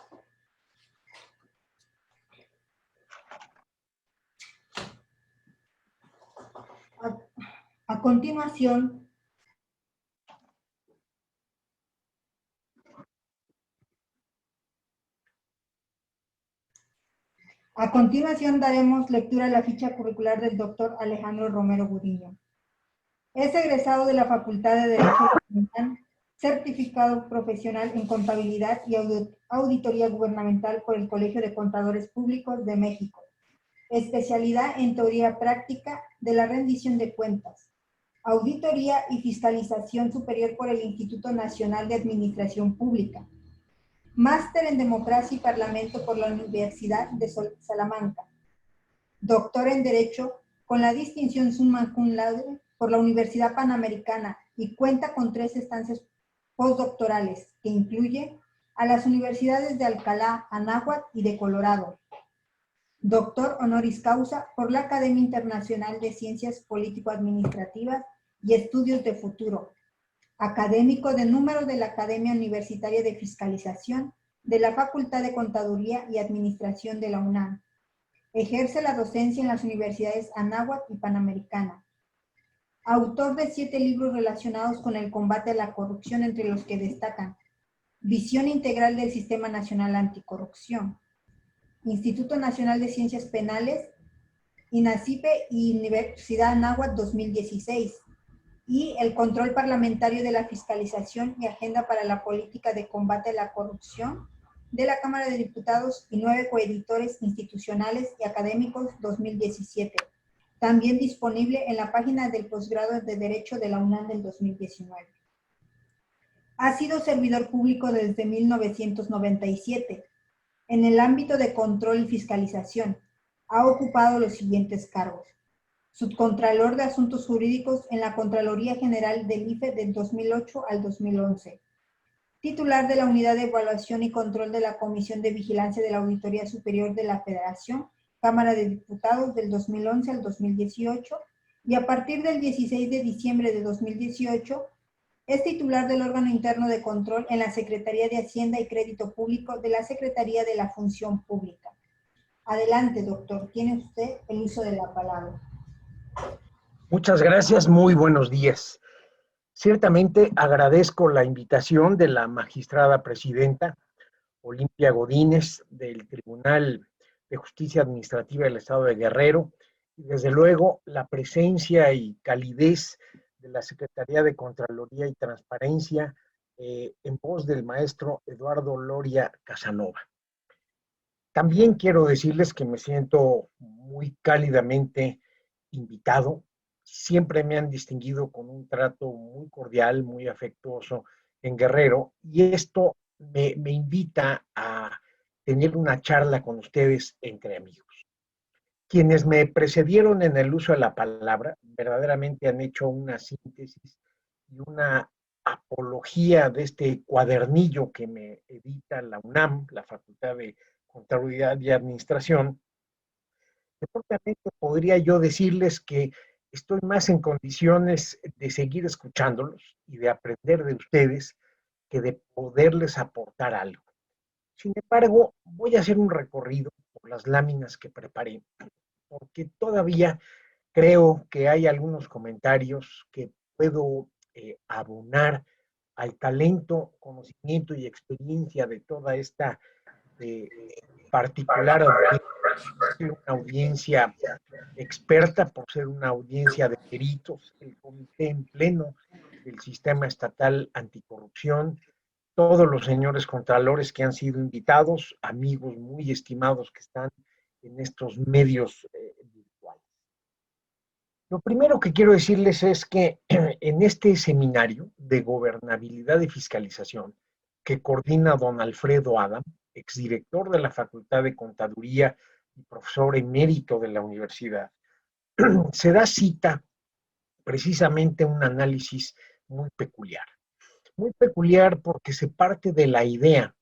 A continuación, daremos lectura a la ficha curricular del doctor Alejandro Romero Gudillo. Es egresado de la Facultad de Derecho de la UNAM, certificado profesional en Contabilidad y Auditoría Gubernamental por el Colegio de Contadores Públicos de México. Especialidad en Teoría Práctica de la Rendición de Cuentas. Auditoría y Fiscalización Superior por el Instituto Nacional de Administración Pública. Máster en Democracia y Parlamento por la Universidad de Salamanca. Doctor en Derecho con la distinción summa cum laude por la Universidad Panamericana y cuenta con 3 estancias postdoctorales que incluye a las universidades de Alcalá, Anáhuac y de Colorado. Doctor honoris causa por la Academia Internacional de Ciencias Político-Administrativas y Estudios de Futuro. Académico de número de la Academia Universitaria de Fiscalización de la Facultad de Contaduría y Administración de la UNAM. Ejerce la docencia en las universidades Anáhuac y Panamericana. Autor de 7 libros relacionados con el combate a la corrupción, entre los que destacan Visión Integral del Sistema Nacional Anticorrupción, Instituto Nacional de Ciencias Penales, INACIPE y Universidad Anáhuac 2016, y El Control Parlamentario de la Fiscalización y Agenda para la Política de Combate a la Corrupción, de la Cámara de Diputados y 9 coeditores institucionales y académicos 2017. También disponible en la página del posgrado de Derecho de la UNAM del 2019. Ha sido servidor público desde 1997. En el ámbito de control y fiscalización, ha ocupado los siguientes cargos. Subcontralor de Asuntos Jurídicos en la Contraloría General del IFE del 2008 al 2011. Titular de la Unidad de Evaluación y Control de la Comisión de Vigilancia de la Auditoría Superior de la Federación, Cámara de Diputados del 2011 al 2018, y a partir del 16 de diciembre de 2018, es titular del órgano interno de control en la Secretaría de Hacienda y Crédito Público de la Secretaría de la Función Pública. Adelante, doctor. Tiene usted el uso de la palabra. Muchas gracias. Muy buenos días. Ciertamente agradezco la invitación de la magistrada presidenta Olimpia Godínez del Tribunal de Justicia Administrativa del Estado de Guerrero y desde luego la presencia y calidez de la Secretaría de Contraloría y Transparencia en voz del maestro Eduardo Loria Casanova. También quiero decirles que me siento muy cálidamente invitado. Siempre me han distinguido con un trato muy cordial, muy afectuoso en Guerrero, y esto me invita a tener una charla con ustedes entre amigos. Quienes me precedieron en el uso de la palabra verdaderamente han hecho una síntesis y una apología de este cuadernillo que me edita la UNAM, la Facultad de Contaduría y Administración. Propiamente podría yo decirles que estoy más en condiciones de seguir escuchándolos y de aprender de ustedes que de poderles aportar algo. Sin embargo, voy a hacer un recorrido por las láminas que preparé, porque todavía creo que hay algunos comentarios que puedo abonar al talento, conocimiento y experiencia de toda esta particular una audiencia experta, por ser una audiencia de peritos, el comité en pleno del sistema estatal anticorrupción, todos los señores contralores que han sido invitados, amigos muy estimados que están en estos medios virtuales. Lo primero que quiero decirles es que en este seminario de gobernabilidad y fiscalización que coordina don Alfredo Adam, exdirector de la Facultad de Contaduría y profesor emérito de la universidad, se da cita precisamente un análisis muy peculiar. Muy peculiar porque se parte de la idea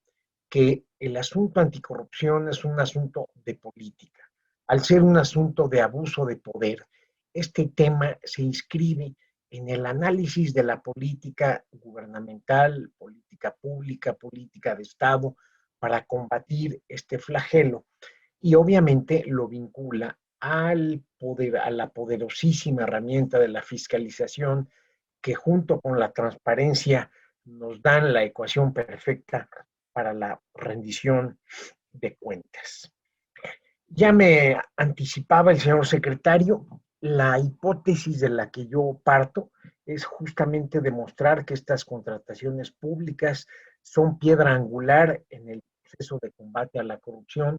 que el asunto anticorrupción es un asunto de política. Al ser un asunto de abuso de poder, este tema se inscribe en el análisis de la política gubernamental, política pública, política de Estado, para combatir este flagelo. Y obviamente lo vincula al poder, a la poderosísima herramienta de la fiscalización que junto con la transparencia nos dan la ecuación perfecta para la rendición de cuentas. Ya me anticipaba el señor secretario, la hipótesis de la que yo parto es justamente demostrar que estas contrataciones públicas son piedra angular en el proceso de combate a la corrupción.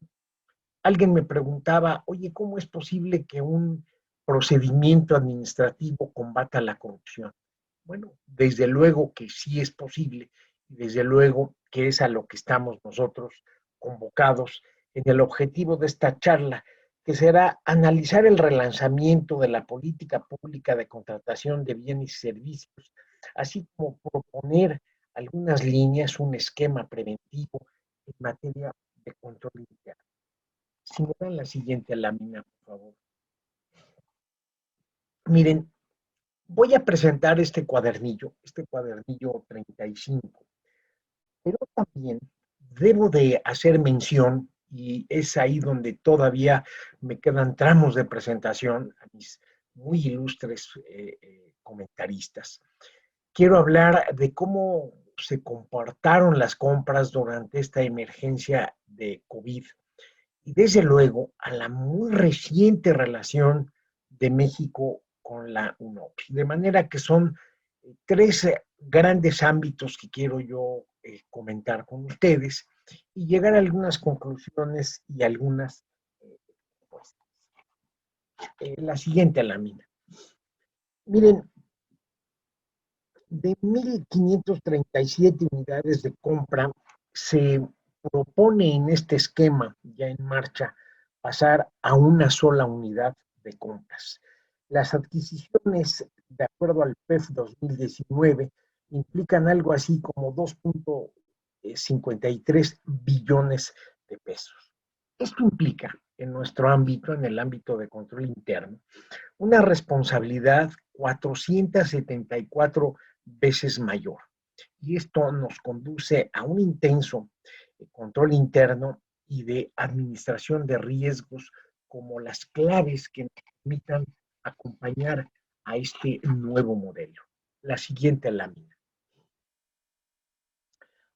Alguien me preguntaba, oye, ¿cómo es posible que un procedimiento administrativo combata la corrupción? Bueno, desde luego que sí es posible, y desde luego que es a lo que estamos nosotros convocados en el objetivo de esta charla, que será analizar el relanzamiento de la política pública de contratación de bienes y servicios, así como proponer algunas líneas, un esquema preventivo en materia de control interno. Si me dan la siguiente lámina, por favor. Miren, voy a presentar este cuadernillo 35, pero también debo de hacer mención, y es ahí donde todavía me quedan tramos de presentación a mis muy ilustres comentaristas. Quiero hablar de cómo se comportaron las compras durante esta emergencia de COVID y desde luego a la muy reciente relación de México con la UNOPS. De manera que son tres grandes ámbitos que quiero yo comentar con ustedes y llegar a algunas conclusiones y algunas propuestas. La siguiente lámina. Miren, de 1.537 unidades de compra, se propone en este esquema ya en marcha pasar a una sola unidad de compras. Las adquisiciones, de acuerdo al PEF 2019, implican algo así como 2.53 billones de pesos. Esto implica, en nuestro ámbito, en el ámbito de control interno, una responsabilidad 474 veces mayor. Y esto nos conduce a un intenso control interno y de administración de riesgos como las claves que nos permitan acompañar a este nuevo modelo. La siguiente lámina.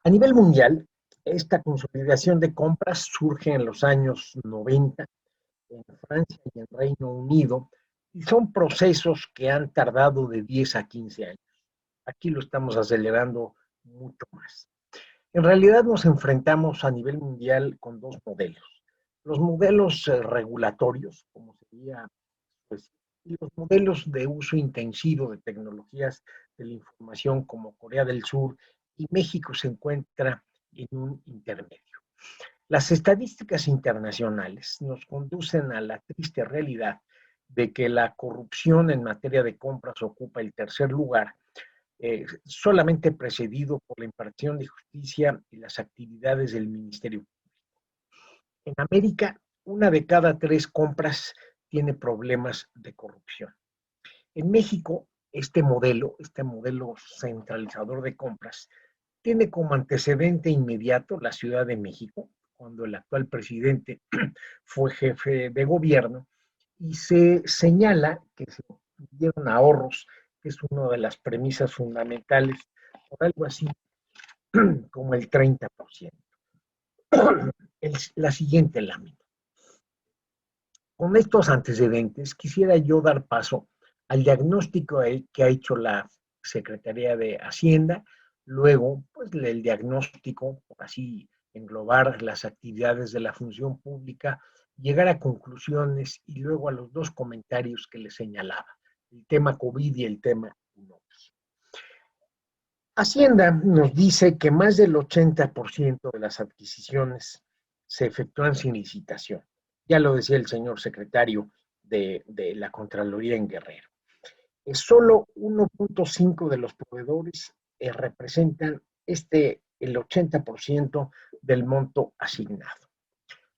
A nivel mundial, esta consolidación de compras surge en los años 90 en Francia y en Reino Unido, y son procesos que han tardado de 10 a 15 años. Aquí lo estamos acelerando mucho más. En realidad nos enfrentamos a nivel mundial con dos modelos. Los modelos regulatorios, como sería, pues, y los modelos de uso intensivo de tecnologías de la información como Corea del Sur, y México se encuentra en un intermedio. Las estadísticas internacionales nos conducen a la triste realidad de que la corrupción en materia de compras ocupa el tercer lugar, solamente precedido por la impartición de justicia y las actividades del Ministerio Público. En América, 1 de cada 3 compras tiene problemas de corrupción. En México, este modelo centralizador de compras tiene como antecedente inmediato la Ciudad de México, cuando el actual presidente fue jefe de gobierno, y se señala que se obtuvieron ahorros, que es una de las premisas fundamentales, por algo así como el 30%. La siguiente lámina. Con estos antecedentes, quisiera yo dar paso al diagnóstico que ha hecho la Secretaría de Hacienda, luego, pues, el diagnóstico, por así englobar las actividades de la función pública, llegar a conclusiones y luego a los dos comentarios que les señalaba, el tema COVID y el tema UNOPS. Hacienda nos dice que más del 80% de las adquisiciones se efectúan sin licitación. Ya lo decía el señor secretario de la Contraloría en Guerrero. Solo 1.5 de los proveedores representan el 80% del monto asignado.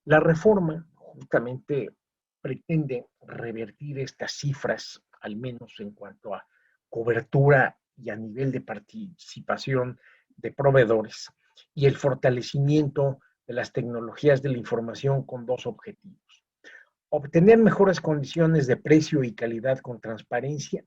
La reforma justamente pretende revertir estas cifras, al menos en cuanto a cobertura y a nivel de participación de proveedores, y el fortalecimiento de las tecnologías de la información con dos objetivos: obtener mejores condiciones de precio y calidad con transparencia,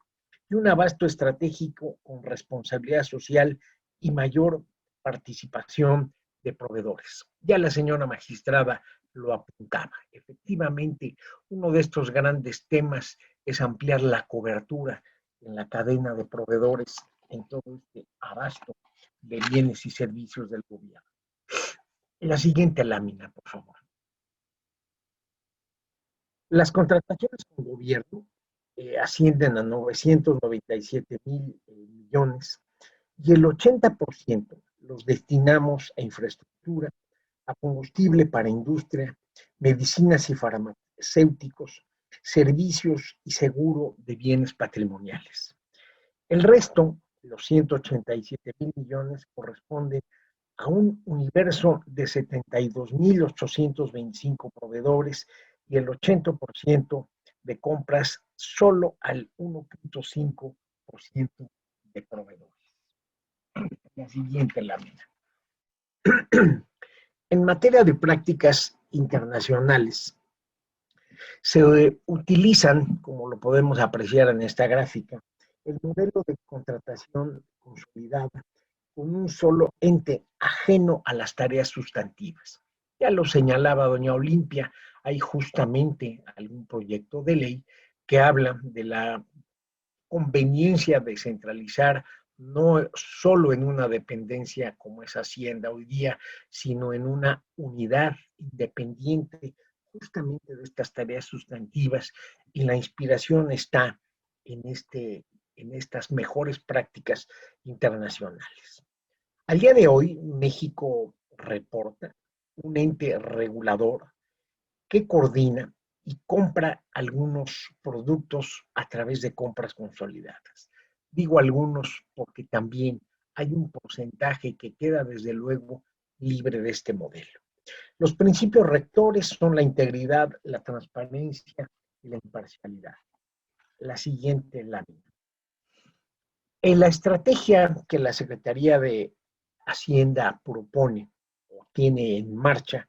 y un abasto estratégico con responsabilidad social y mayor participación de proveedores. Ya la señora magistrada lo apuntaba. Efectivamente, uno de estos grandes temas es ampliar la cobertura en la cadena de proveedores en todo este abasto de bienes y servicios del gobierno. La siguiente lámina, por favor. Las contrataciones con gobierno ascienden a 997,000 millones y el 80% los destinamos a infraestructura, a combustible para industria, medicinas y farmacéuticos, servicios y seguro de bienes patrimoniales. El resto, los 187,000 millones, corresponden a un universo de 72,825 proveedores y el 80% de compras solo al 1.5% de proveedores. La siguiente lámina. En materia de prácticas internacionales, se utilizan, como lo podemos apreciar en esta gráfica, el modelo de contratación consolidada con un solo ente ajeno a las tareas sustantivas. Ya lo señalaba doña Olimpia, hay justamente algún proyecto de ley que habla de la conveniencia de centralizar no solo en una dependencia como es Hacienda hoy día, sino en una unidad independiente justamente de estas tareas sustantivas, y la inspiración está en estas mejores prácticas internacionales. Al día de hoy, México reporta un ente regulador que coordina y compra algunos productos a través de compras consolidadas. Digo algunos porque también hay un porcentaje que queda desde luego libre de este modelo. Los principios rectores son la integridad, la transparencia y la imparcialidad. La siguiente lámina. En la estrategia que la Secretaría de Hacienda propone o tiene en marcha,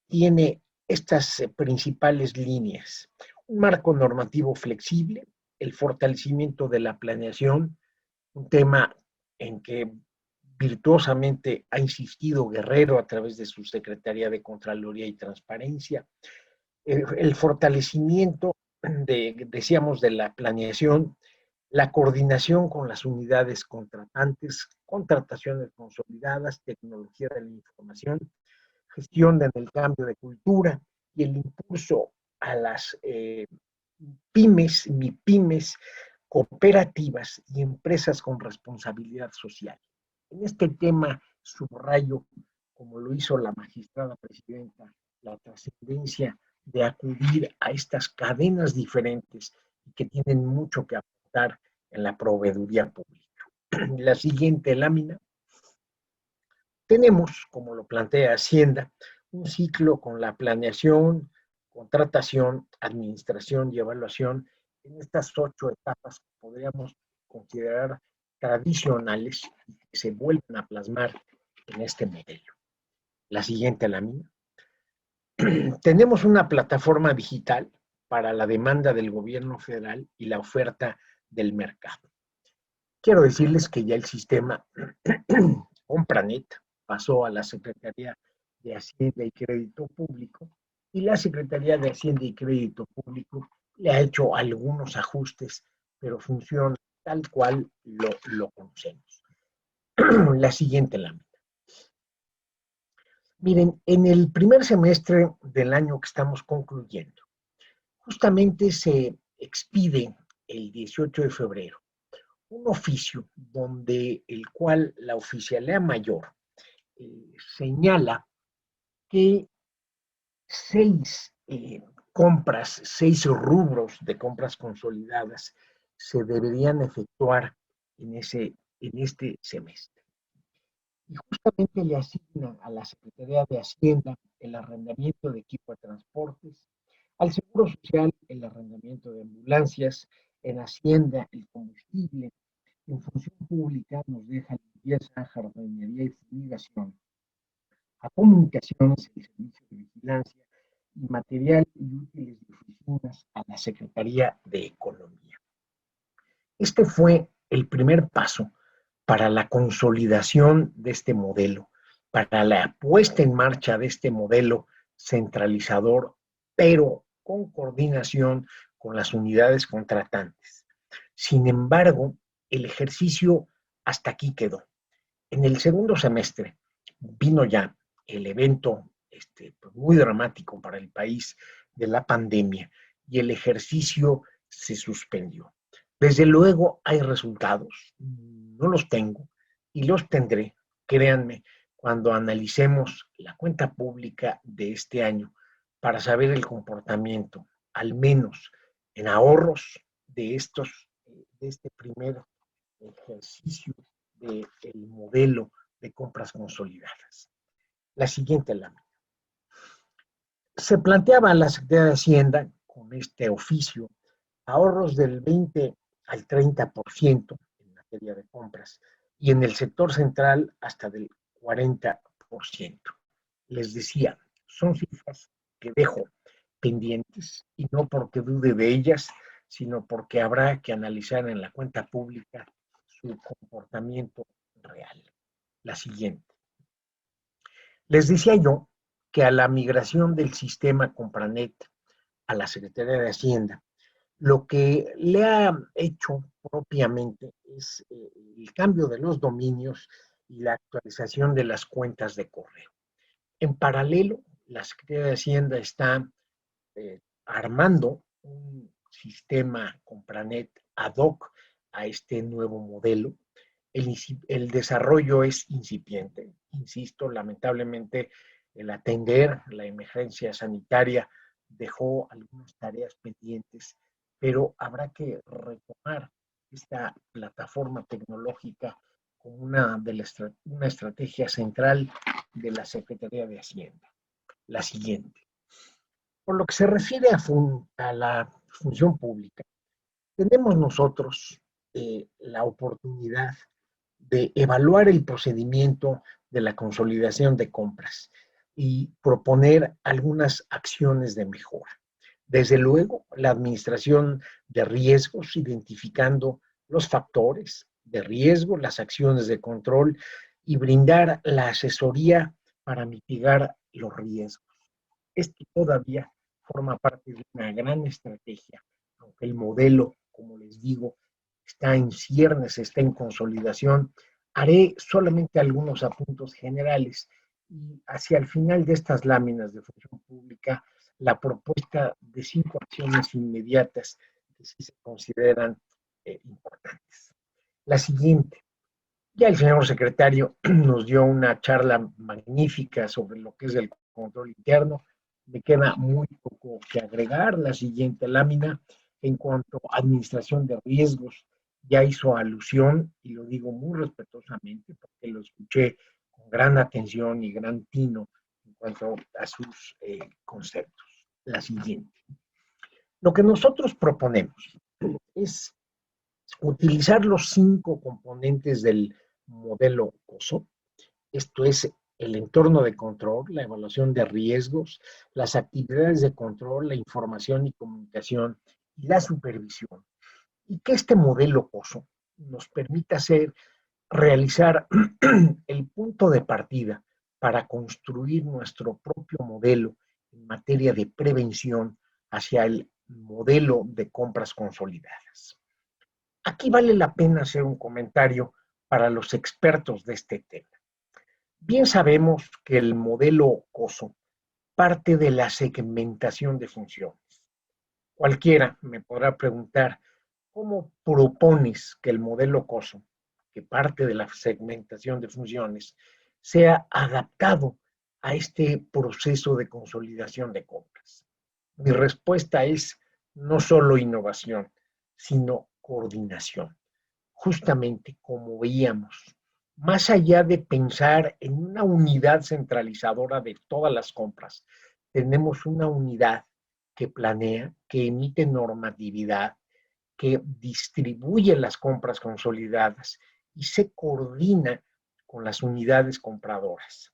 tiene estas principales líneas: un marco normativo flexible, el fortalecimiento de la planeación, un tema en que virtuosamente ha insistido Guerrero a través de su Secretaría de Contraloría y Transparencia, el fortalecimiento decíamos, de la planeación, la coordinación con las unidades contratantes, contrataciones consolidadas, tecnología de la información, gestión del cambio de cultura y el impulso a las pymes, MIPYMES, cooperativas y empresas con responsabilidad social. En este tema subrayo, como lo hizo la magistrada presidenta, la trascendencia de acudir a estas cadenas diferentes y que tienen mucho que aportar en la proveeduría pública. La siguiente lámina. Tenemos, como lo plantea Hacienda, un ciclo con la planeación, contratación, administración y evaluación en estas 8 etapas que podríamos considerar tradicionales y que se vuelven a plasmar en este modelo. La siguiente lámina. Tenemos una plataforma digital para la demanda del gobierno federal y la oferta del mercado. Quiero decirles que ya el sistema Compranet pasó a la Secretaría de Hacienda y Crédito Público, y la Secretaría de Hacienda y Crédito Público le ha hecho algunos ajustes, pero funciona tal cual lo conocemos. La siguiente lámina. Miren, en el primer semestre del año que estamos concluyendo, justamente se expide el 18 de febrero un oficio donde el cual la oficialía mayor señala que 6 compras, 6 rubros de compras consolidadas se deberían efectuar en este semestre. Y justamente le asignan a la Secretaría de Hacienda el arrendamiento de equipo de transportes, al Seguro Social el arrendamiento de ambulancias, en Hacienda el combustible, en Función Pública nos deja limpieza, jardinería y fumigación, a Comunicaciones el servicio de vigilancia y material y útiles de oficinas a la Secretaría de Economía. Este fue el primer paso para la consolidación de este modelo, para la puesta en marcha de este modelo centralizador, pero con coordinación con las unidades contratantes. Sin embargo, el ejercicio hasta aquí quedó. En el segundo semestre vino ya el evento pues muy dramático para el país de la pandemia y el ejercicio se suspendió. Desde luego hay resultados, no los tengo y los tendré, créanme, cuando analicemos la cuenta pública de este año para saber el comportamiento, al menos en ahorros de este primer ejercicio del modelo de compras consolidadas. La siguiente lámina. Se planteaba a la Secretaría de Hacienda con este oficio ahorros del 20 al 30% en materia de compras y en el sector central hasta del 40%. Les decía, son cifras que dejo pendientes y no porque dude de ellas, sino porque habrá que analizar en la cuenta pública su comportamiento real. La siguiente. Les decía yo que a la migración del sistema Compranet a la Secretaría de Hacienda, lo que le ha hecho propiamente es el cambio de los dominios y la actualización de las cuentas de correo. En paralelo, la Secretaría de Hacienda está armando un sistema Compranet ad hoc a este nuevo modelo. El desarrollo es incipiente, insisto, lamentablemente el atender la emergencia sanitaria dejó algunas tareas pendientes, pero habrá que retomar esta plataforma tecnológica como una estrategia central de la Secretaría de Hacienda. La siguiente. Por lo que se refiere a la función pública, tenemos nosotros la oportunidad de evaluar el procedimiento de la consolidación de compras y proponer algunas acciones de mejora. Desde luego, la administración de riesgos, identificando los factores de riesgo, las acciones de control y brindar la asesoría para mitigar los riesgos. Esto todavía forma parte de una gran estrategia, aunque el modelo, como les digo, está en ciernes, está en consolidación. Haré solamente algunos apuntes generales y hacia el final de estas láminas de función pública, la propuesta de 5 acciones inmediatas que sí se consideran importantes. La siguiente. Ya el señor secretario nos dio una charla magnífica sobre lo que es el control interno. Me queda muy poco que agregar. La siguiente lámina, en cuanto a administración de riesgos, ya hizo alusión, y lo digo muy respetuosamente, porque lo escuché con gran atención y gran tino en cuanto a sus conceptos. La siguiente. Lo que nosotros proponemos es utilizar los 5 componentes del modelo COSO. Esto es el entorno de control, la evaluación de riesgos, las actividades de control, la información y comunicación y la supervisión. Y que este modelo COSO nos permita realizar el punto de partida para construir nuestro propio modelo en materia de prevención hacia el modelo de compras consolidadas. Aquí vale la pena hacer un comentario para los expertos de este tema. Bien sabemos que el modelo COSO parte de la segmentación de funciones. Cualquiera me podrá preguntar, ¿cómo propones que el modelo COSO, que parte de la segmentación de funciones, sea adaptado a este proceso de consolidación de compras? Mi respuesta es no solo innovación, sino coordinación. Justamente como veíamos, más allá de pensar en una unidad centralizadora de todas las compras, tenemos una unidad que planea, que emite normatividad, que distribuye las compras consolidadas y se coordina con las unidades compradoras.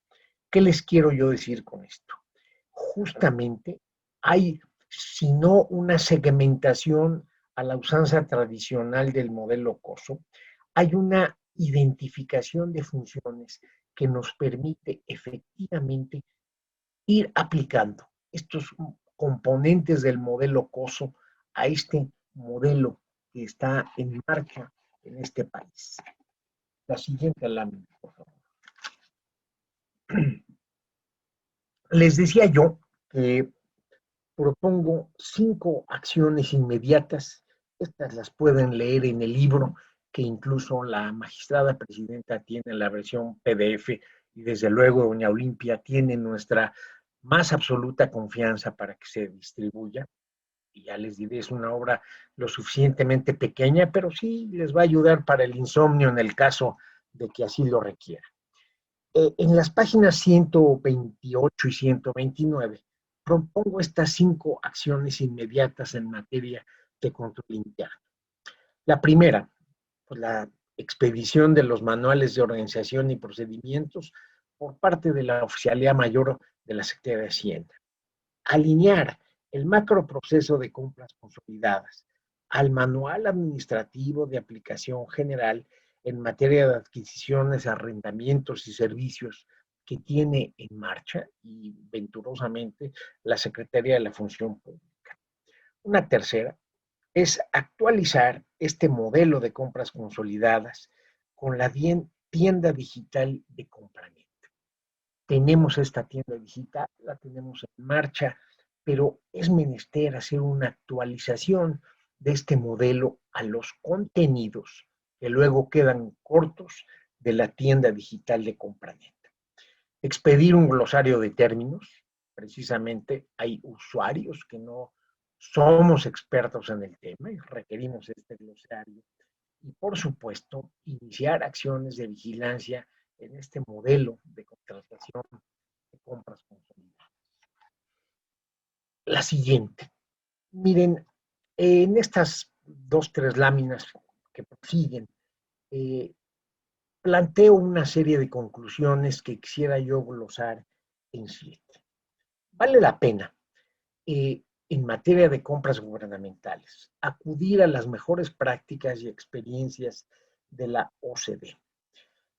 ¿Qué les quiero yo decir con esto? Justamente hay, si no una segmentación a la usanza tradicional del modelo COSO, hay una identificación de funciones que nos permite efectivamente ir aplicando estos componentes del modelo COSO a este modelo que está en marcha en este país. La siguiente lámina, por favor. Les decía yo que propongo 5 acciones inmediatas. Estas las pueden leer en el libro, que incluso la magistrada presidenta tiene la versión PDF, y desde luego doña Olimpia tiene nuestra más absoluta confianza para que se distribuya. Y ya les diré, es una obra lo suficientemente pequeña, pero sí les va a ayudar para el insomnio en el caso de que así lo requiera. En las páginas 128 y 129 propongo estas 5 acciones inmediatas en materia de control interno. La primera, pues la expedición de los manuales de organización y procedimientos por parte de la Oficialía Mayor de la Secretaría de Hacienda. Alinear el macroproceso de compras consolidadas al manual administrativo de aplicación general en materia de adquisiciones, arrendamientos y servicios que tiene en marcha y venturosamente la Secretaría de la Función Pública. Una tercera es actualizar este modelo de compras consolidadas con la tienda digital de Compranet. Tenemos esta tienda digital, la tenemos en marcha, pero es menester hacer una actualización de este modelo a los contenidos que luego quedan cortos de la tienda digital de Compranet. Expedir un glosario de términos. Precisamente hay usuarios que no somos expertos en el tema y requerimos este glosario. Y por supuesto, iniciar acciones de vigilancia en este modelo de contratación de compras consolidadas. La siguiente. Miren, en estas 2, 3 láminas que prosiguen, planteo una serie de conclusiones que quisiera yo glosar en 7. Vale la pena, en materia de compras gubernamentales, acudir a las mejores prácticas y experiencias de la OCDE.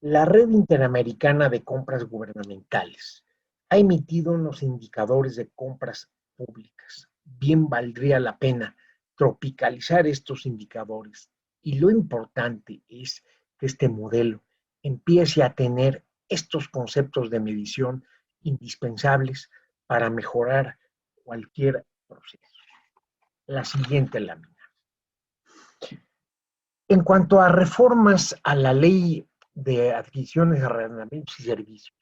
La Red Interamericana de Compras Gubernamentales ha emitido unos indicadores de compras públicas. Bien valdría la pena tropicalizar estos indicadores, y lo importante es que este modelo empiece a tener estos conceptos de medición indispensables para mejorar cualquier proceso. La siguiente lámina. En cuanto a reformas a la ley de adquisiciones, arrendamientos y servicios,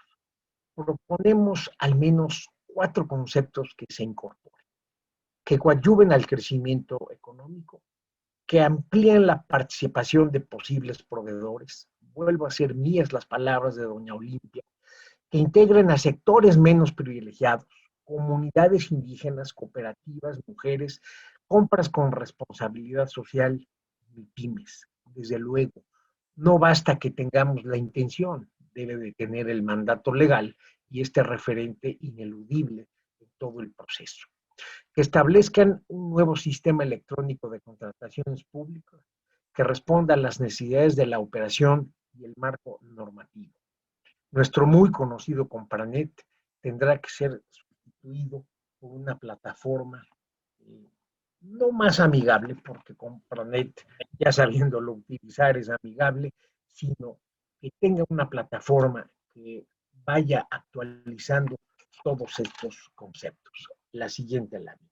proponemos al menos 4 conceptos que se incorporen, que coadyuven al crecimiento económico, que amplíen la participación de posibles proveedores, vuelvo a ser mías las palabras de doña Olimpia, que integren a sectores menos privilegiados, comunidades indígenas, cooperativas, mujeres, compras con responsabilidad social y pymes. Desde luego, no basta que tengamos la intención, debe de tener el mandato legal y este referente ineludible en todo el proceso. Que establezcan un nuevo sistema electrónico de contrataciones públicas que responda a las necesidades de la operación y el marco normativo. Nuestro muy conocido Compranet tendrá que ser sustituido por una plataforma no más amigable, porque Compranet, ya sabiéndolo utilizar, es amigable, sino que tenga una plataforma que vaya actualizando todos estos conceptos. La siguiente lámina.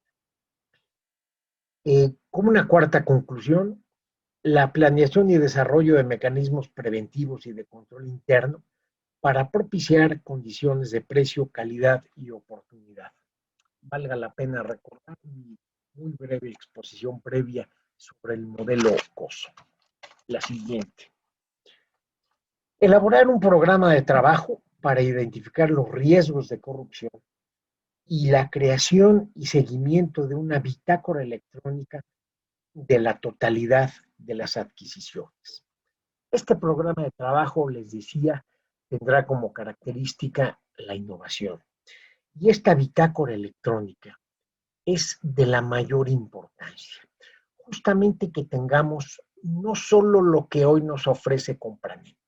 Como una cuarta conclusión, la planeación y desarrollo de mecanismos preventivos y de control interno para propiciar condiciones de precio, calidad y oportunidad. Valga la pena recordar mi muy breve exposición previa sobre el modelo COSO. La siguiente. Elaborar un programa de trabajo para identificar los riesgos de corrupción y la creación y seguimiento de una bitácora electrónica de la totalidad de las adquisiciones. Este programa de trabajo, les decía, tendrá como característica la innovación. Y esta bitácora electrónica es de la mayor importancia. Justamente que tengamos no solo lo que hoy nos ofrece Compranet,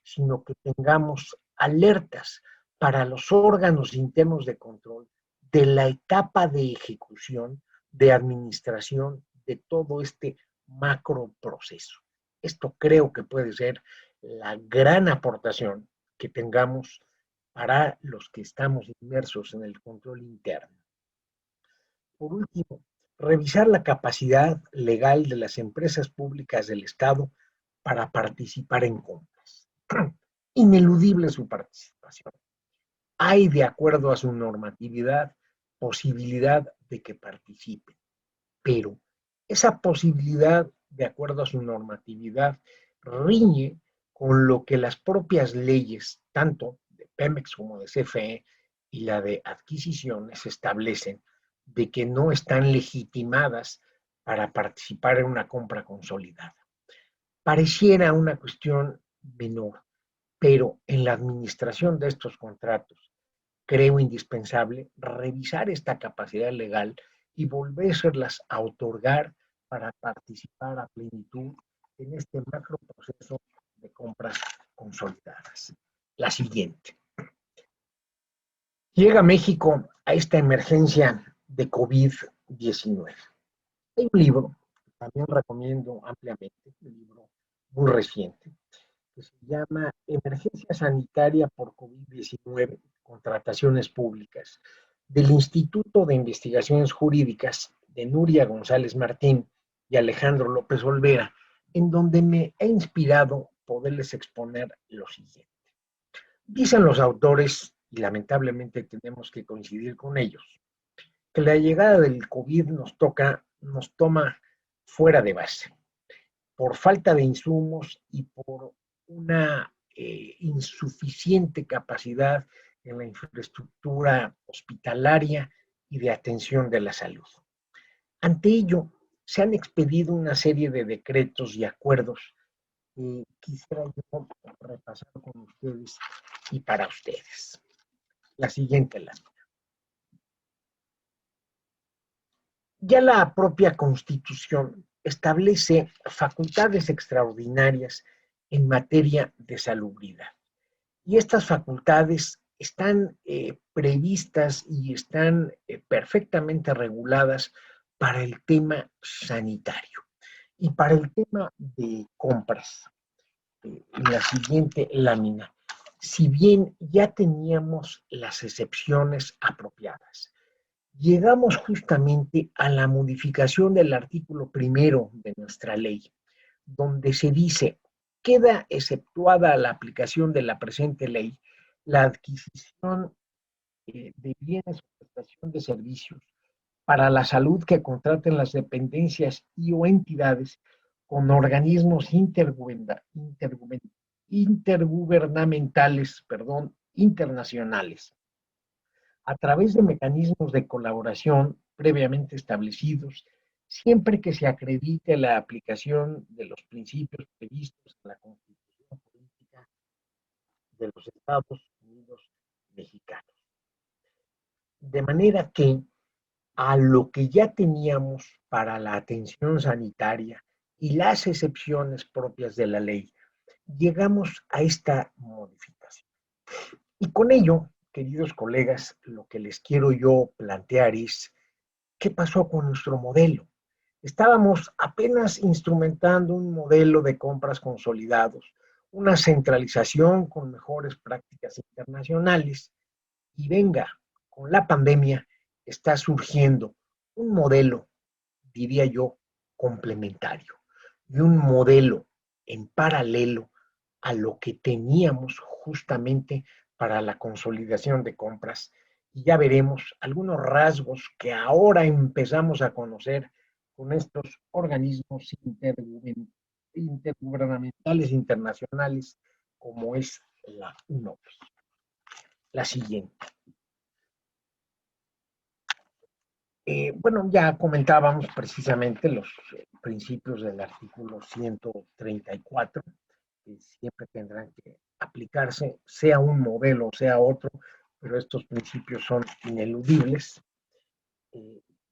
sino que tengamos alertas para los órganos internos de control de la etapa de ejecución, de administración de todo este macroproceso. Esto creo que puede ser la gran aportación que tengamos para los que estamos inmersos en el control interno. Por último, revisar la capacidad legal de las empresas públicas del Estado para participar en compras. Ineludible su participación. Hay, de acuerdo a su normatividad, posibilidad de que participen, pero esa posibilidad, de acuerdo a su normatividad, riñe con lo que las propias leyes, tanto de Pemex como de CFE y la de adquisiciones, establecen de que no están legitimadas para participar en una compra consolidada. Pareciera una cuestión menor, pero en la administración de estos contratos creo indispensable revisar esta capacidad legal y volvérselas a otorgar para participar a plenitud en este macro proceso de compras consolidadas. La siguiente. Llega México a esta emergencia de COVID-19. Hay un libro que también recomiendo ampliamente, un libro muy reciente, que se llama Emergencia Sanitaria por COVID-19, Contrataciones Públicas, del Instituto de Investigaciones Jurídicas de Nuria González Martín y Alejandro López Olvera, en donde me ha inspirado poderles exponer lo siguiente. Dicen los autores, y lamentablemente tenemos que coincidir con ellos, que la llegada del COVID nos toma fuera de base, por falta de insumos y por una insuficiente capacidad en la infraestructura hospitalaria y de atención de la salud. Ante ello, se han expedido una serie de decretos y acuerdos que quisiera yo repasar con ustedes y para ustedes. La siguiente lámina. Ya la propia Constitución establece facultades extraordinarias en materia de salubridad. Y estas facultades están previstas y están perfectamente reguladas para el tema sanitario y para el tema de compras. En la siguiente lámina, si bien ya teníamos las excepciones apropiadas, llegamos justamente a la modificación del artículo 1 de nuestra ley, donde se dice: queda exceptuada la aplicación de la presente ley la adquisición de bienes o prestación de servicios para la salud que contraten las dependencias y o entidades con organismos intergubernamentales, internacionales, a través de mecanismos de colaboración previamente establecidos, siempre que se acredite la aplicación de los principios previstos en la Constitución Política de los Estados Unidos Mexicanos. De manera que a lo que ya teníamos para la atención sanitaria y las excepciones propias de la ley, llegamos a esta modificación. Y con ello, queridos colegas, lo que les quiero yo plantear es: ¿qué pasó con nuestro modelo? Estábamos apenas instrumentando un modelo de compras consolidados, una centralización con mejores prácticas internacionales, y venga, con la pandemia está surgiendo un modelo, diría yo, complementario, y un modelo en paralelo a lo que teníamos justamente para la consolidación de compras. Y ya veremos algunos rasgos que ahora empezamos a conocer con estos organismos intergubernamentales internacionales, como es la UNOPS. La siguiente. Bueno, ya comentábamos precisamente los principios del artículo 134, que siempre tendrán que aplicarse, sea un modelo o sea otro, pero estos principios son ineludibles.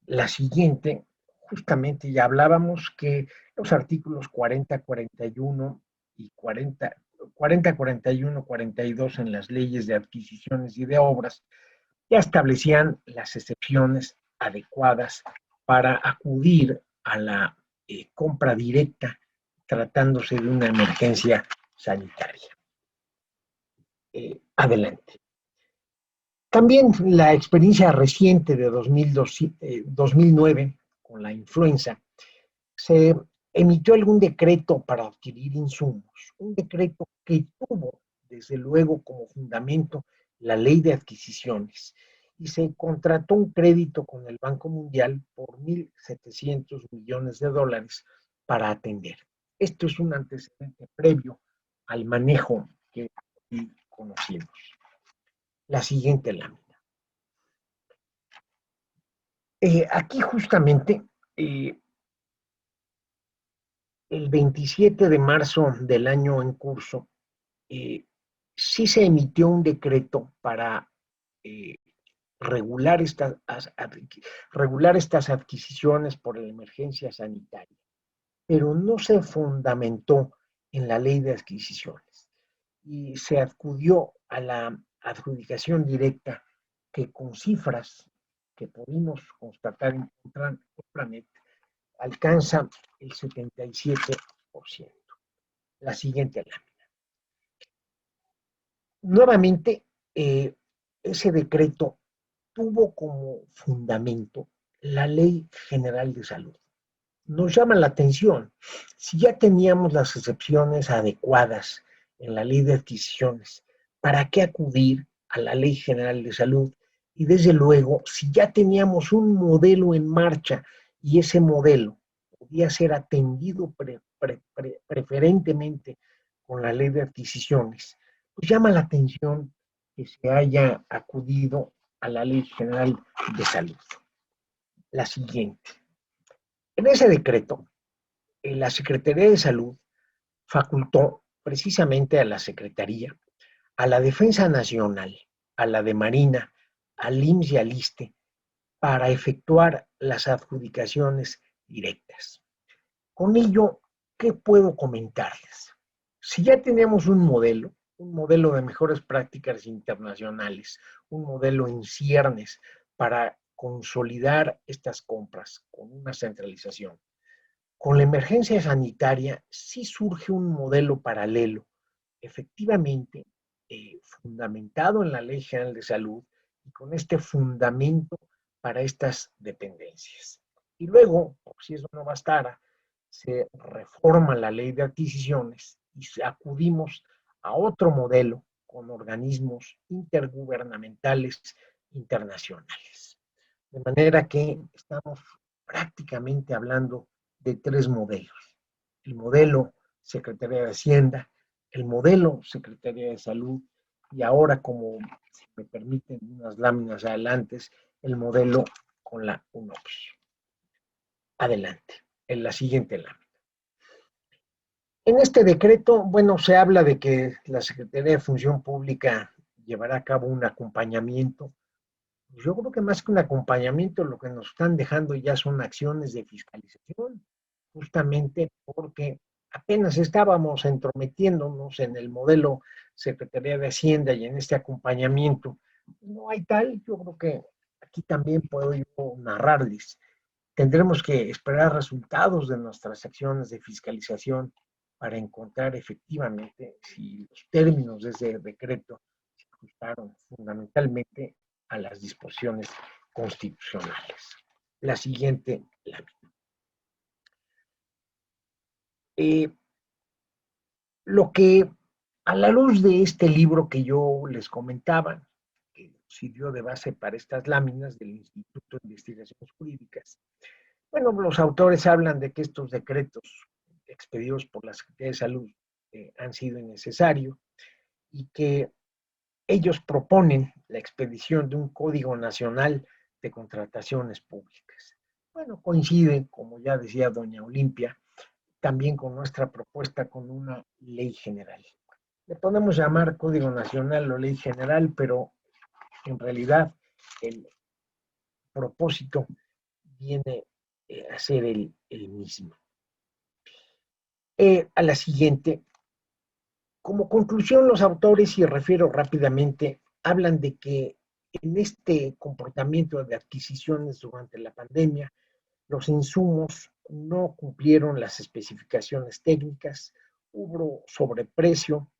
La siguiente, justamente ya hablábamos que los artículos 40, 41 y 40, 41, 42 en las leyes de adquisiciones y de obras ya establecían las excepciones adecuadas para acudir a la compra directa tratándose de una emergencia sanitaria. Adelante. También la experiencia reciente de 2009 con la influenza, se emitió algún decreto para adquirir insumos, un decreto que tuvo desde luego como fundamento la ley de adquisiciones y se contrató un crédito con el Banco Mundial por $1,700 millones para atender. Esto es un antecedente previo al manejo que conocimos. La siguiente lámina. Aquí justamente el 27 de marzo del año en curso sí se emitió un decreto para regular estas adquisiciones por la emergencia sanitaria, pero no se fundamentó en la ley de adquisiciones y se acudió a la adjudicación directa que con cifras que pudimos constatar en Compranet alcanza el 77%. La siguiente lámina. Nuevamente, ese decreto tuvo como fundamento la Ley General de Salud. Nos llama la atención, si ya teníamos las excepciones adecuadas en la Ley de Adquisiciones, ¿para qué acudir a la Ley General de Salud? Y desde luego, si ya teníamos un modelo en marcha y ese modelo podía ser atendido preferentemente con la Ley de Adquisiciones, pues llama la atención que se haya acudido a la Ley General de Salud. La siguiente. En ese decreto, la Secretaría de Salud facultó precisamente a la Secretaría, a la Defensa Nacional, a la de Marina, al IMSS y al ISSSTE, para efectuar las adjudicaciones directas. Con ello, ¿qué puedo comentarles? Si ya tenemos un modelo de mejores prácticas internacionales, un modelo en ciernes para consolidar estas compras con una centralización. Con la emergencia sanitaria sí surge un modelo paralelo, efectivamente fundamentado en la Ley General de Salud y con este fundamento para estas dependencias. Y luego, por si eso no bastara, se reforma la Ley de Adquisiciones y acudimos a otro modelo con organismos intergubernamentales internacionales. De manera que estamos prácticamente hablando de tres modelos. El modelo Secretaría de Hacienda, el modelo Secretaría de Salud y ahora, como si me permiten unas láminas adelante, el modelo con la UNOPS. Adelante, en la siguiente lámina. En este decreto, bueno, se habla de que la Secretaría de Función Pública llevará a cabo un acompañamiento. Yo creo que más que un acompañamiento, lo que nos están dejando ya son acciones de fiscalización, justamente porque apenas estábamos entrometiéndonos en el modelo Secretaría de Hacienda y en este acompañamiento. No hay tal, yo creo que aquí también puedo yo narrarles. Tendremos que esperar resultados de nuestras acciones de fiscalización para encontrar efectivamente si los términos de ese decreto se ajustaron fundamentalmente a las disposiciones constitucionales. La siguiente lámina. Lo que a la luz de este libro que yo les comentaba, que sirvió de base para estas láminas del Instituto de Investigaciones Jurídicas, bueno, los autores hablan de que estos decretos expedidos por la Secretaría de Salud han sido innecesarios y que ellos proponen la expedición de un Código Nacional de Contrataciones Públicas. Bueno, coincide, como ya decía doña Olimpia, también con nuestra propuesta con una ley general. Le podemos llamar Código Nacional o Ley General, pero en realidad el propósito viene a ser el mismo. A la siguiente. Como conclusión, los autores, y refiero rápidamente, hablan de que en este comportamiento de adquisiciones durante la pandemia, los insumos no cumplieron las especificaciones técnicas, hubo sobreprecio,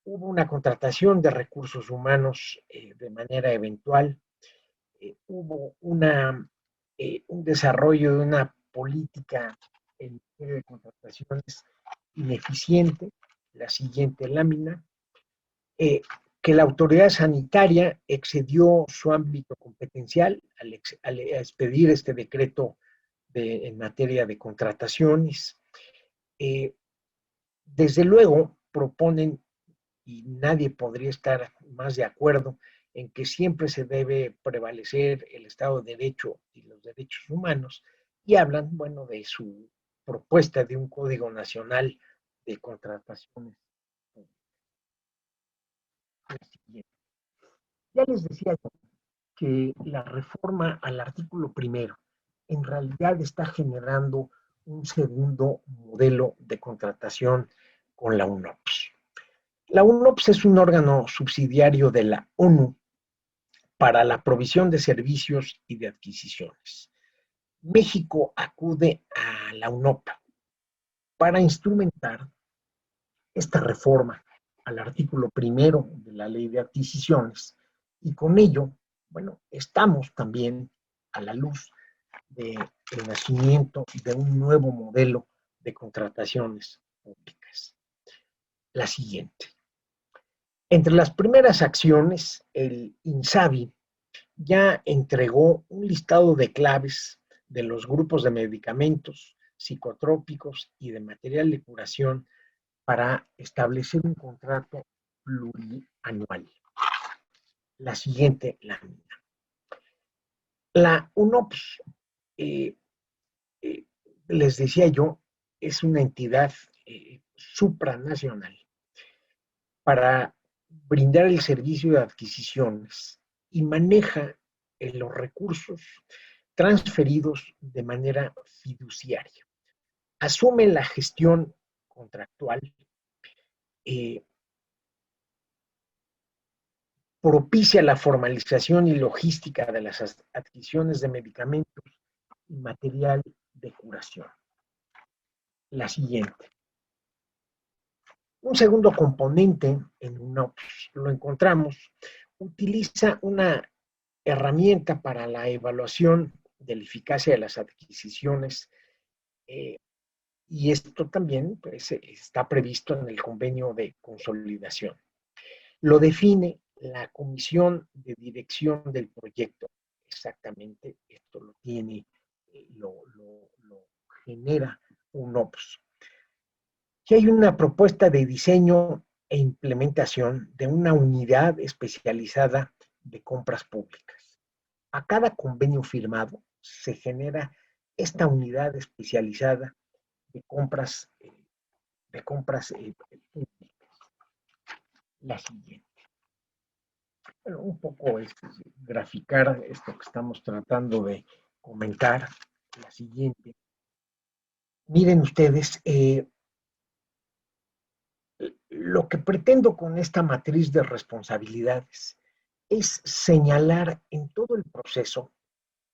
hubo una contratación de recursos humanos de manera eventual, hubo un desarrollo de una política en materia de contrataciones ineficiente. La siguiente lámina, que la autoridad sanitaria excedió su ámbito competencial al expedir este decreto en materia de contrataciones. Desde luego proponen, y nadie podría estar más de acuerdo, en que siempre se debe prevalecer el Estado de Derecho y los derechos humanos, y hablan, bueno, de su propuesta de un Código Nacional de Contrataciones. Ya les decía yo que la reforma al artículo primero en realidad está generando un segundo modelo de contratación con la UNOPS. La UNOPS es un órgano subsidiario de la ONU para la provisión de servicios y de adquisiciones. México acude a la UNOP para instrumentar esta reforma al artículo primero de la Ley de Adquisiciones, y con ello, bueno, estamos también a la luz del nacimiento de un nuevo modelo de contrataciones públicas. La siguiente. Entre las primeras acciones, el INSABI ya entregó un listado de claves de los grupos de medicamentos, psicotrópicos y de material de curación para establecer un contrato plurianual. La siguiente lámina. La UNOPS, les decía yo, es una entidad supranacional para brindar el servicio de adquisiciones y maneja los recursos transferidos de manera fiduciaria. Asume la gestión contractual, propicia la formalización y logística de las adquisiciones de medicamentos y material de curación. La siguiente. Un segundo componente en UNOPS, lo encontramos, utiliza una herramienta para la evaluación de la eficacia de las adquisiciones, y esto también pues, está previsto en el convenio de consolidación. Lo define la comisión de dirección del proyecto. Exactamente, esto lo tiene, lo genera UNOPS. Que hay una propuesta de diseño e implementación de una unidad especializada de compras públicas. A cada convenio firmado se genera esta unidad especializada de compras públicas. La siguiente. Bueno, un poco es graficar esto que estamos tratando de comentar. La siguiente. Miren ustedes, lo que pretendo con esta matriz de responsabilidades es señalar en todo el proceso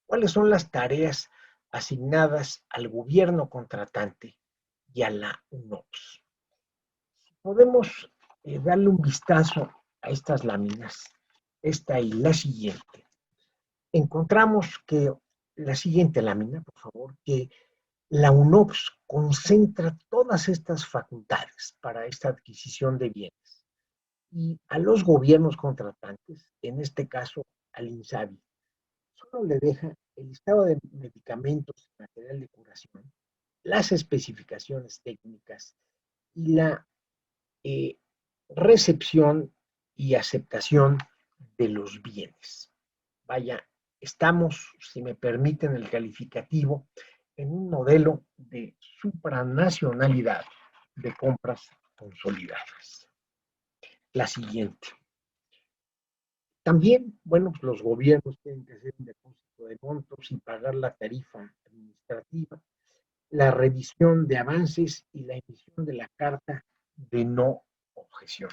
cuáles son las tareas asignadas al gobierno contratante y a la UNOPS. Podemos darle un vistazo a estas láminas, esta y la siguiente. Encontramos que la siguiente lámina, por favor, que la UNOPS concentra todas estas facultades para esta adquisición de bienes, y a los gobiernos contratantes, en este caso al INSABI, solo le deja el listado de medicamentos y material de curación, las especificaciones técnicas y la recepción y aceptación de los bienes. Vaya, estamos, si me permiten el calificativo, en un modelo de supranacionalidad de compras consolidadas. La siguiente. También, bueno, pues los gobiernos tienen que hacer un depósito de montos y pagar la tarifa administrativa, la revisión de avances y la emisión de la carta de no objeción.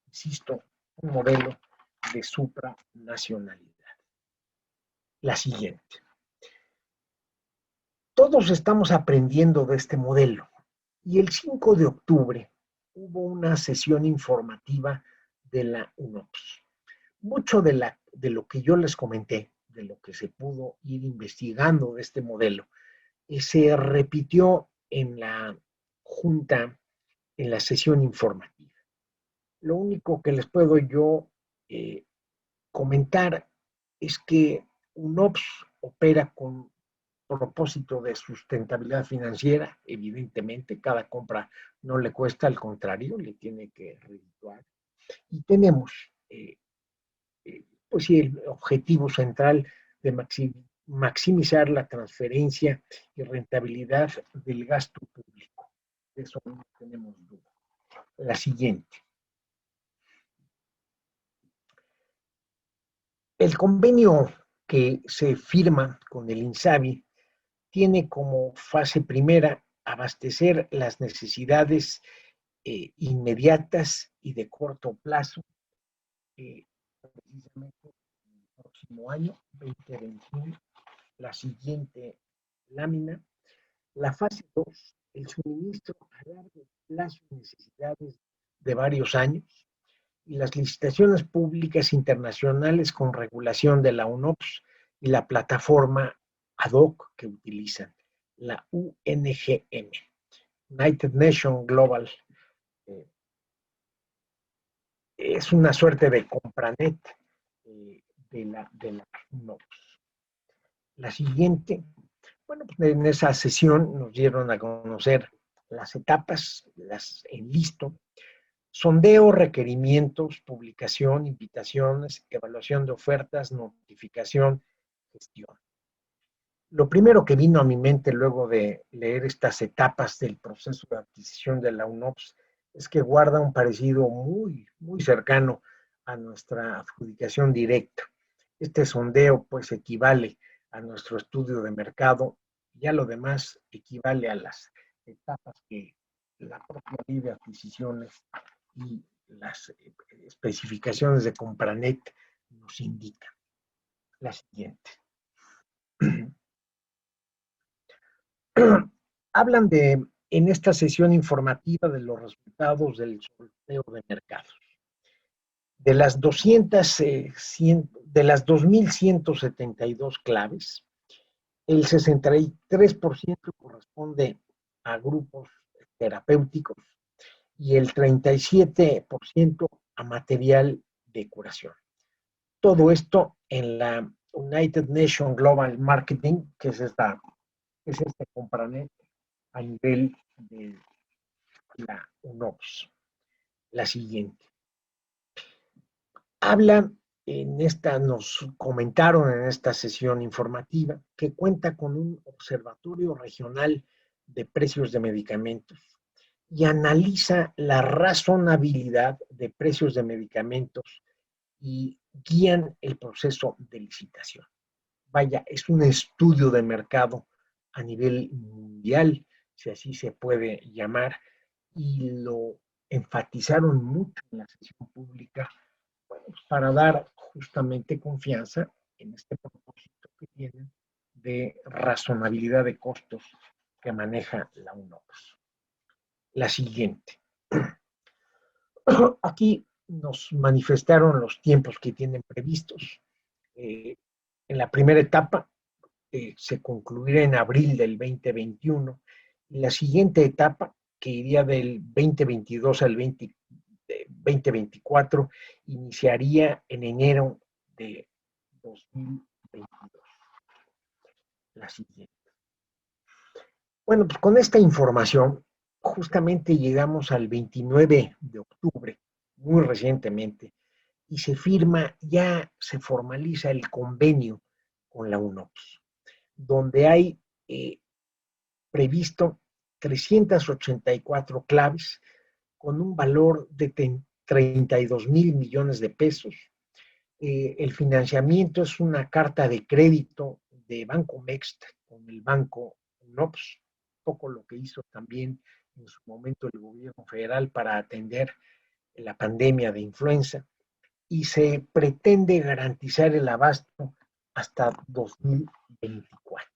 Insisto, un modelo de supranacionalidad. La siguiente. todos estamos aprendiendo de este modelo y el 5 de octubre hubo una sesión informativa de la UNOPS. Mucho de lo que yo les comenté, de lo que se pudo ir investigando de este modelo, se repitió en la junta, en la sesión informativa. Lo único que les puedo yo comentar es que UNOPS opera con propósito de sustentabilidad financiera, evidentemente, cada compra no le cuesta, al contrario, le tiene que redituar. Y tenemos, pues sí, el objetivo central de maximizar la transferencia y rentabilidad del gasto público. De eso no tenemos duda. La siguiente. El convenio que se firma con el INSABI tiene como fase primera abastecer las necesidades inmediatas y de corto plazo, precisamente en el próximo año, 2021, la siguiente lámina. La fase 2, el suministro a largo plazo y necesidades de varios años, y las licitaciones públicas internacionales con regulación de la UNOPS y la plataforma ad hoc que utilizan, la UNGM, United Nations Global. Es una suerte de compranet de la UNOPS. La siguiente, bueno, pues en esa sesión nos dieron a conocer las etapas, las enlisto: sondeo, requerimientos, publicación, invitaciones, evaluación de ofertas, notificación, gestión. Lo primero que vino a mi mente luego de leer estas etapas del proceso de adquisición de la UNOPS es que guarda un parecido muy, muy cercano a nuestra adjudicación directa. Este sondeo pues equivale a nuestro estudio de mercado, ya lo demás equivale a las etapas que la propia ley de adquisiciones y las especificaciones de Compranet nos indican. La siguiente. Hablan en esta sesión informativa de los resultados del sorteo de mercados. De las 2.172 claves, el 63% corresponde a grupos terapéuticos y el 37% a material de curación. Todo esto en la United Nations Global Marketing, que es este compranet a nivel de la UNOPS. La siguiente. Nos comentaron en esta sesión informativa que cuenta con un observatorio regional de precios de medicamentos y analiza la razonabilidad de precios de medicamentos y guían el proceso de licitación. Vaya, es un estudio de mercado a nivel mundial, si así se puede llamar, y lo enfatizaron mucho en la sesión pública, bueno, para dar justamente confianza en este propósito que tienen de razonabilidad de costos que maneja la UNOPS. La siguiente. Aquí nos manifestaron los tiempos que tienen previstos. En la primera etapa se concluirá en abril del 2021 y la siguiente etapa, que iría del 2022 al 2024, iniciaría en enero de 2022. La siguiente. Bueno, pues con esta información justamente llegamos al 29 de octubre, muy recientemente, y se firma, ya se formaliza el convenio con la UNOPS, donde hay previsto 384 claves con un valor de 32,000 millones de pesos. El financiamiento es una carta de crédito de Banco Mext con el Banco UNOPS, poco lo que hizo también en su momento el gobierno federal para atender la pandemia de influenza, y se pretende garantizar el abasto hasta 2024.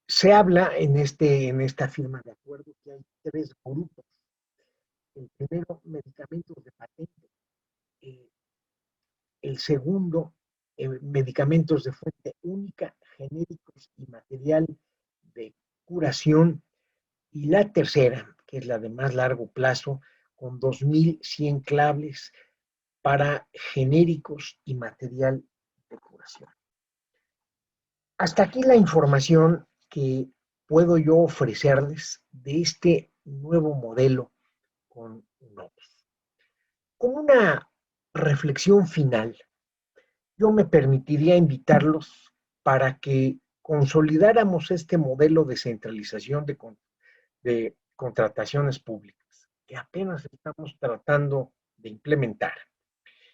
Se habla en esta firma de acuerdo que hay 3 grupos. El primero, medicamentos de patente. El segundo, medicamentos de fuente única, genéricos y material de curación. Y la tercera, que es la de más largo plazo, con 2.100 claves para genéricos y material de curación. Hasta aquí la información que puedo yo ofrecerles de este nuevo modelo con UNOPS. Como una reflexión final, yo me permitiría invitarlos para que consolidáramos este modelo de centralización de contrataciones públicas que apenas estamos tratando de implementar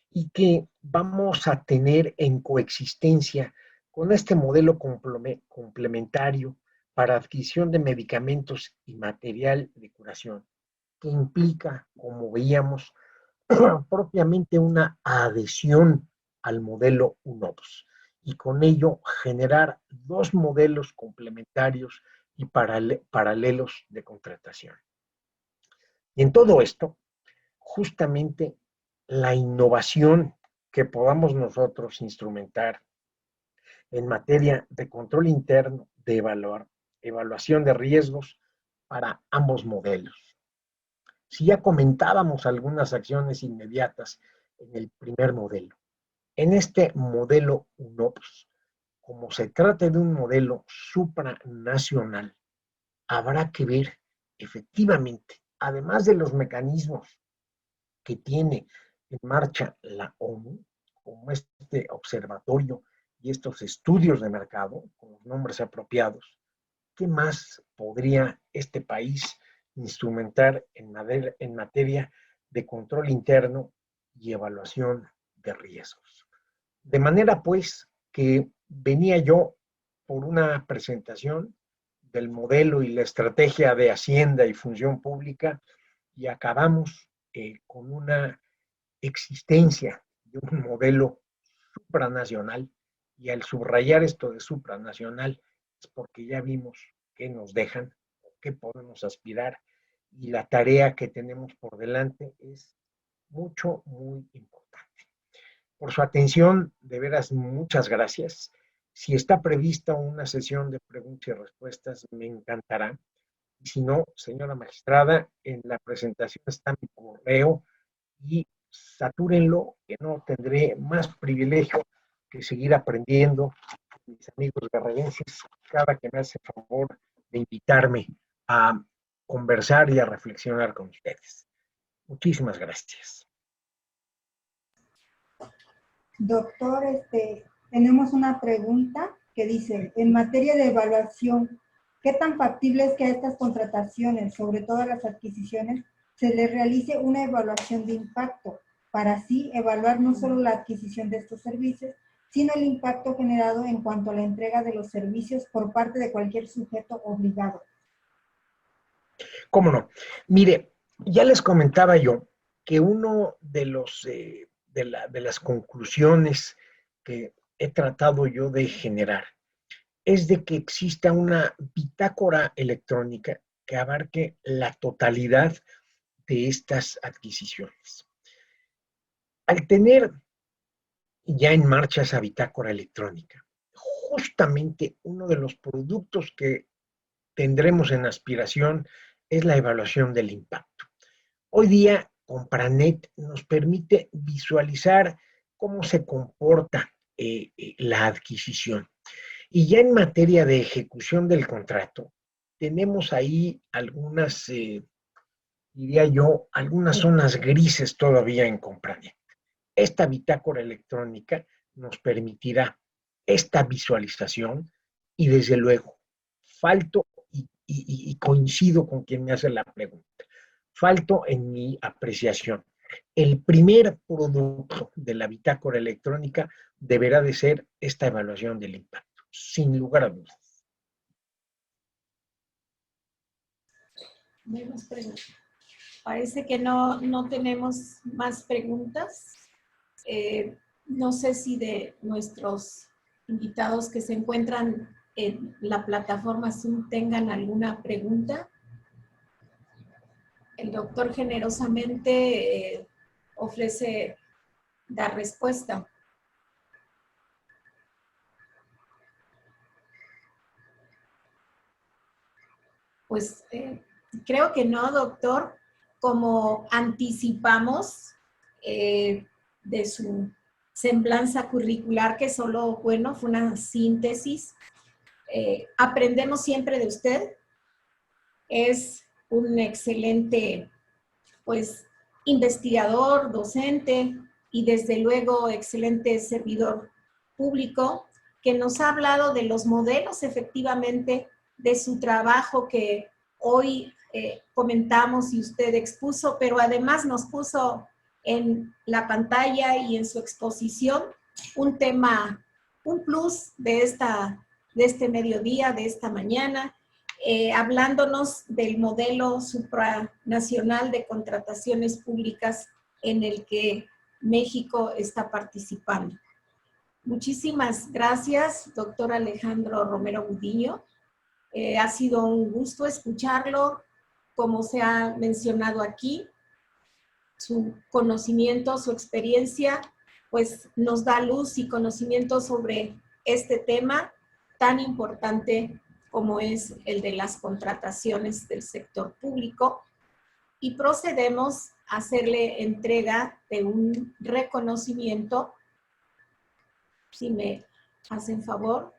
y que vamos a tener en coexistencia con este modelo complementario para adquisición de medicamentos y material de curación, que implica, como veíamos, propiamente una adhesión al modelo UNOPS y con ello generar 2 modelos complementarios y paralelos de contratación. Y en todo esto, justamente la innovación que podamos nosotros instrumentar en materia de control interno, de evaluación de riesgos para ambos modelos. Si ya comentábamos algunas acciones inmediatas en el primer modelo, en este modelo UNOPS, como se trata de un modelo supranacional, habrá que ver efectivamente, además de los mecanismos que tiene en marcha la ONU, como este observatorio y estos estudios de mercado, con los nombres apropiados, ¿qué más podría este país instrumentar en materia de control interno y evaluación de riesgos? De manera, pues, que venía yo por una presentación del modelo y la estrategia de Hacienda y Función Pública y acabamos con una existencia de un modelo supranacional, y al subrayar esto de supranacional es porque ya vimos qué nos dejan, qué podemos aspirar, y la tarea que tenemos por delante es mucho, muy importante. Por su atención, de veras, muchas gracias. Si está prevista una sesión de preguntas y respuestas, me encantará. Y si no, señora magistrada, en la presentación está mi correo y satúrenlo, que no tendré más privilegio que seguir aprendiendo, mis amigos guerrerenses, cada que me hace favor de invitarme a conversar y a reflexionar con ustedes. Muchísimas gracias. Doctor, tenemos una pregunta que dice, en materia de evaluación, ¿qué tan factible es que a estas contrataciones, sobre todo a las adquisiciones, se les realice una evaluación de impacto, para así evaluar no solo la adquisición de estos servicios, sino el impacto generado en cuanto a la entrega de los servicios por parte de cualquier sujeto obligado? ¿Cómo no? Mire, ya les comentaba yo que uno de las conclusiones que he tratado yo de generar es de que exista una bitácora electrónica que abarque la totalidad de estas adquisiciones. Al tener ya en marcha esa bitácora electrónica, justamente uno de los productos que tendremos en aspiración es la evaluación del impacto. Hoy día, Compranet nos permite visualizar cómo se comporta la adquisición. Y ya en materia de ejecución del contrato, tenemos ahí algunas, diría yo, algunas zonas grises todavía en Compranet. Esta bitácora electrónica nos permitirá esta visualización y desde luego, falto y coincido con quien me hace la pregunta, falto en mi apreciación. El primer producto de la bitácora electrónica deberá de ser esta evaluación del impacto, sin lugar a dudas. Parece que no tenemos más preguntas. No sé si de nuestros invitados que se encuentran en la plataforma Zoom tengan alguna pregunta. El doctor generosamente ofrece dar respuesta. Pues creo que no, doctor. Como anticipamos de su semblanza curricular, que solo, bueno, fue una síntesis. Aprendemos siempre de usted. Es un excelente, pues, investigador, docente y desde luego excelente servidor público, que nos ha hablado de los modelos efectivamente de su trabajo que hoy comentamos y usted expuso, pero además nos puso en la pantalla y en su exposición un tema, un plus de este mediodía, de esta mañana, hablándonos del modelo supranacional de contrataciones públicas en el que México está participando. Muchísimas gracias, doctor Alejandro Romero Gudiño. Ha sido un gusto escucharlo, como se ha mencionado aquí. Su conocimiento, su experiencia, pues nos da luz y conocimiento sobre este tema tan importante como es el de las contrataciones del sector público. Y procedemos a hacerle entrega de un reconocimiento, si me hacen favor,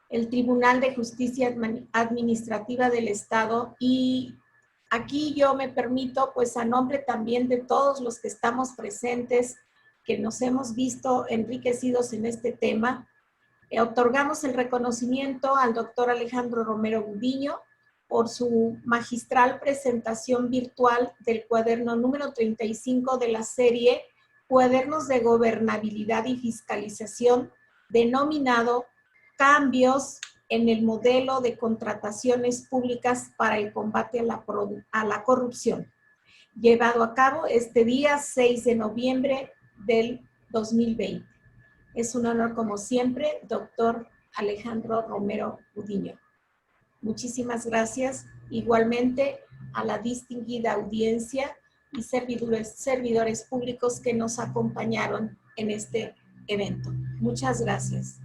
el Tribunal de Justicia Administrativa del Estado, y aquí yo me permito, pues a nombre también de todos los que estamos presentes, que nos hemos visto enriquecidos en este tema, otorgamos el reconocimiento al doctor Alejandro Romero Gudiño por su magistral presentación virtual del cuaderno número 35 de la serie Cuadernos de Gobernabilidad y Fiscalización, denominado Cambios en el modelo de contrataciones públicas para el combate a la corrupción, llevado a cabo este día 6 de noviembre del 2020. Es un honor, como siempre, doctor Alejandro Romero Gudiño. Muchísimas gracias igualmente a la distinguida audiencia y servidores públicos que nos acompañaron en este evento. Muchas gracias.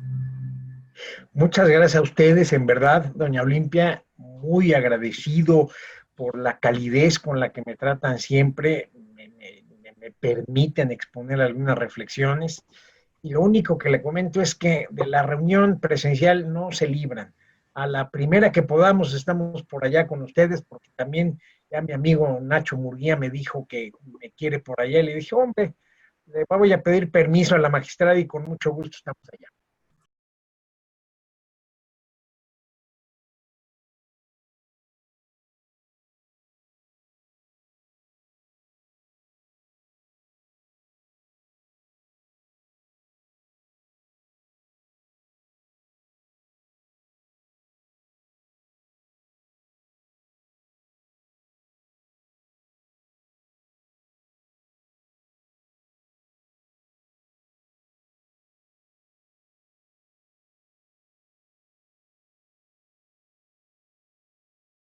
Muchas gracias a ustedes, en verdad, doña Olimpia, muy agradecido por la calidez con la que me tratan siempre, me permiten exponer algunas reflexiones. Y lo único que le comento es que de la reunión presencial no se libran. A la primera que podamos estamos por allá con ustedes, porque también ya mi amigo Nacho Murguía me dijo que me quiere por allá, y le dije, hombre, le voy a pedir permiso a la magistrada y con mucho gusto estamos allá.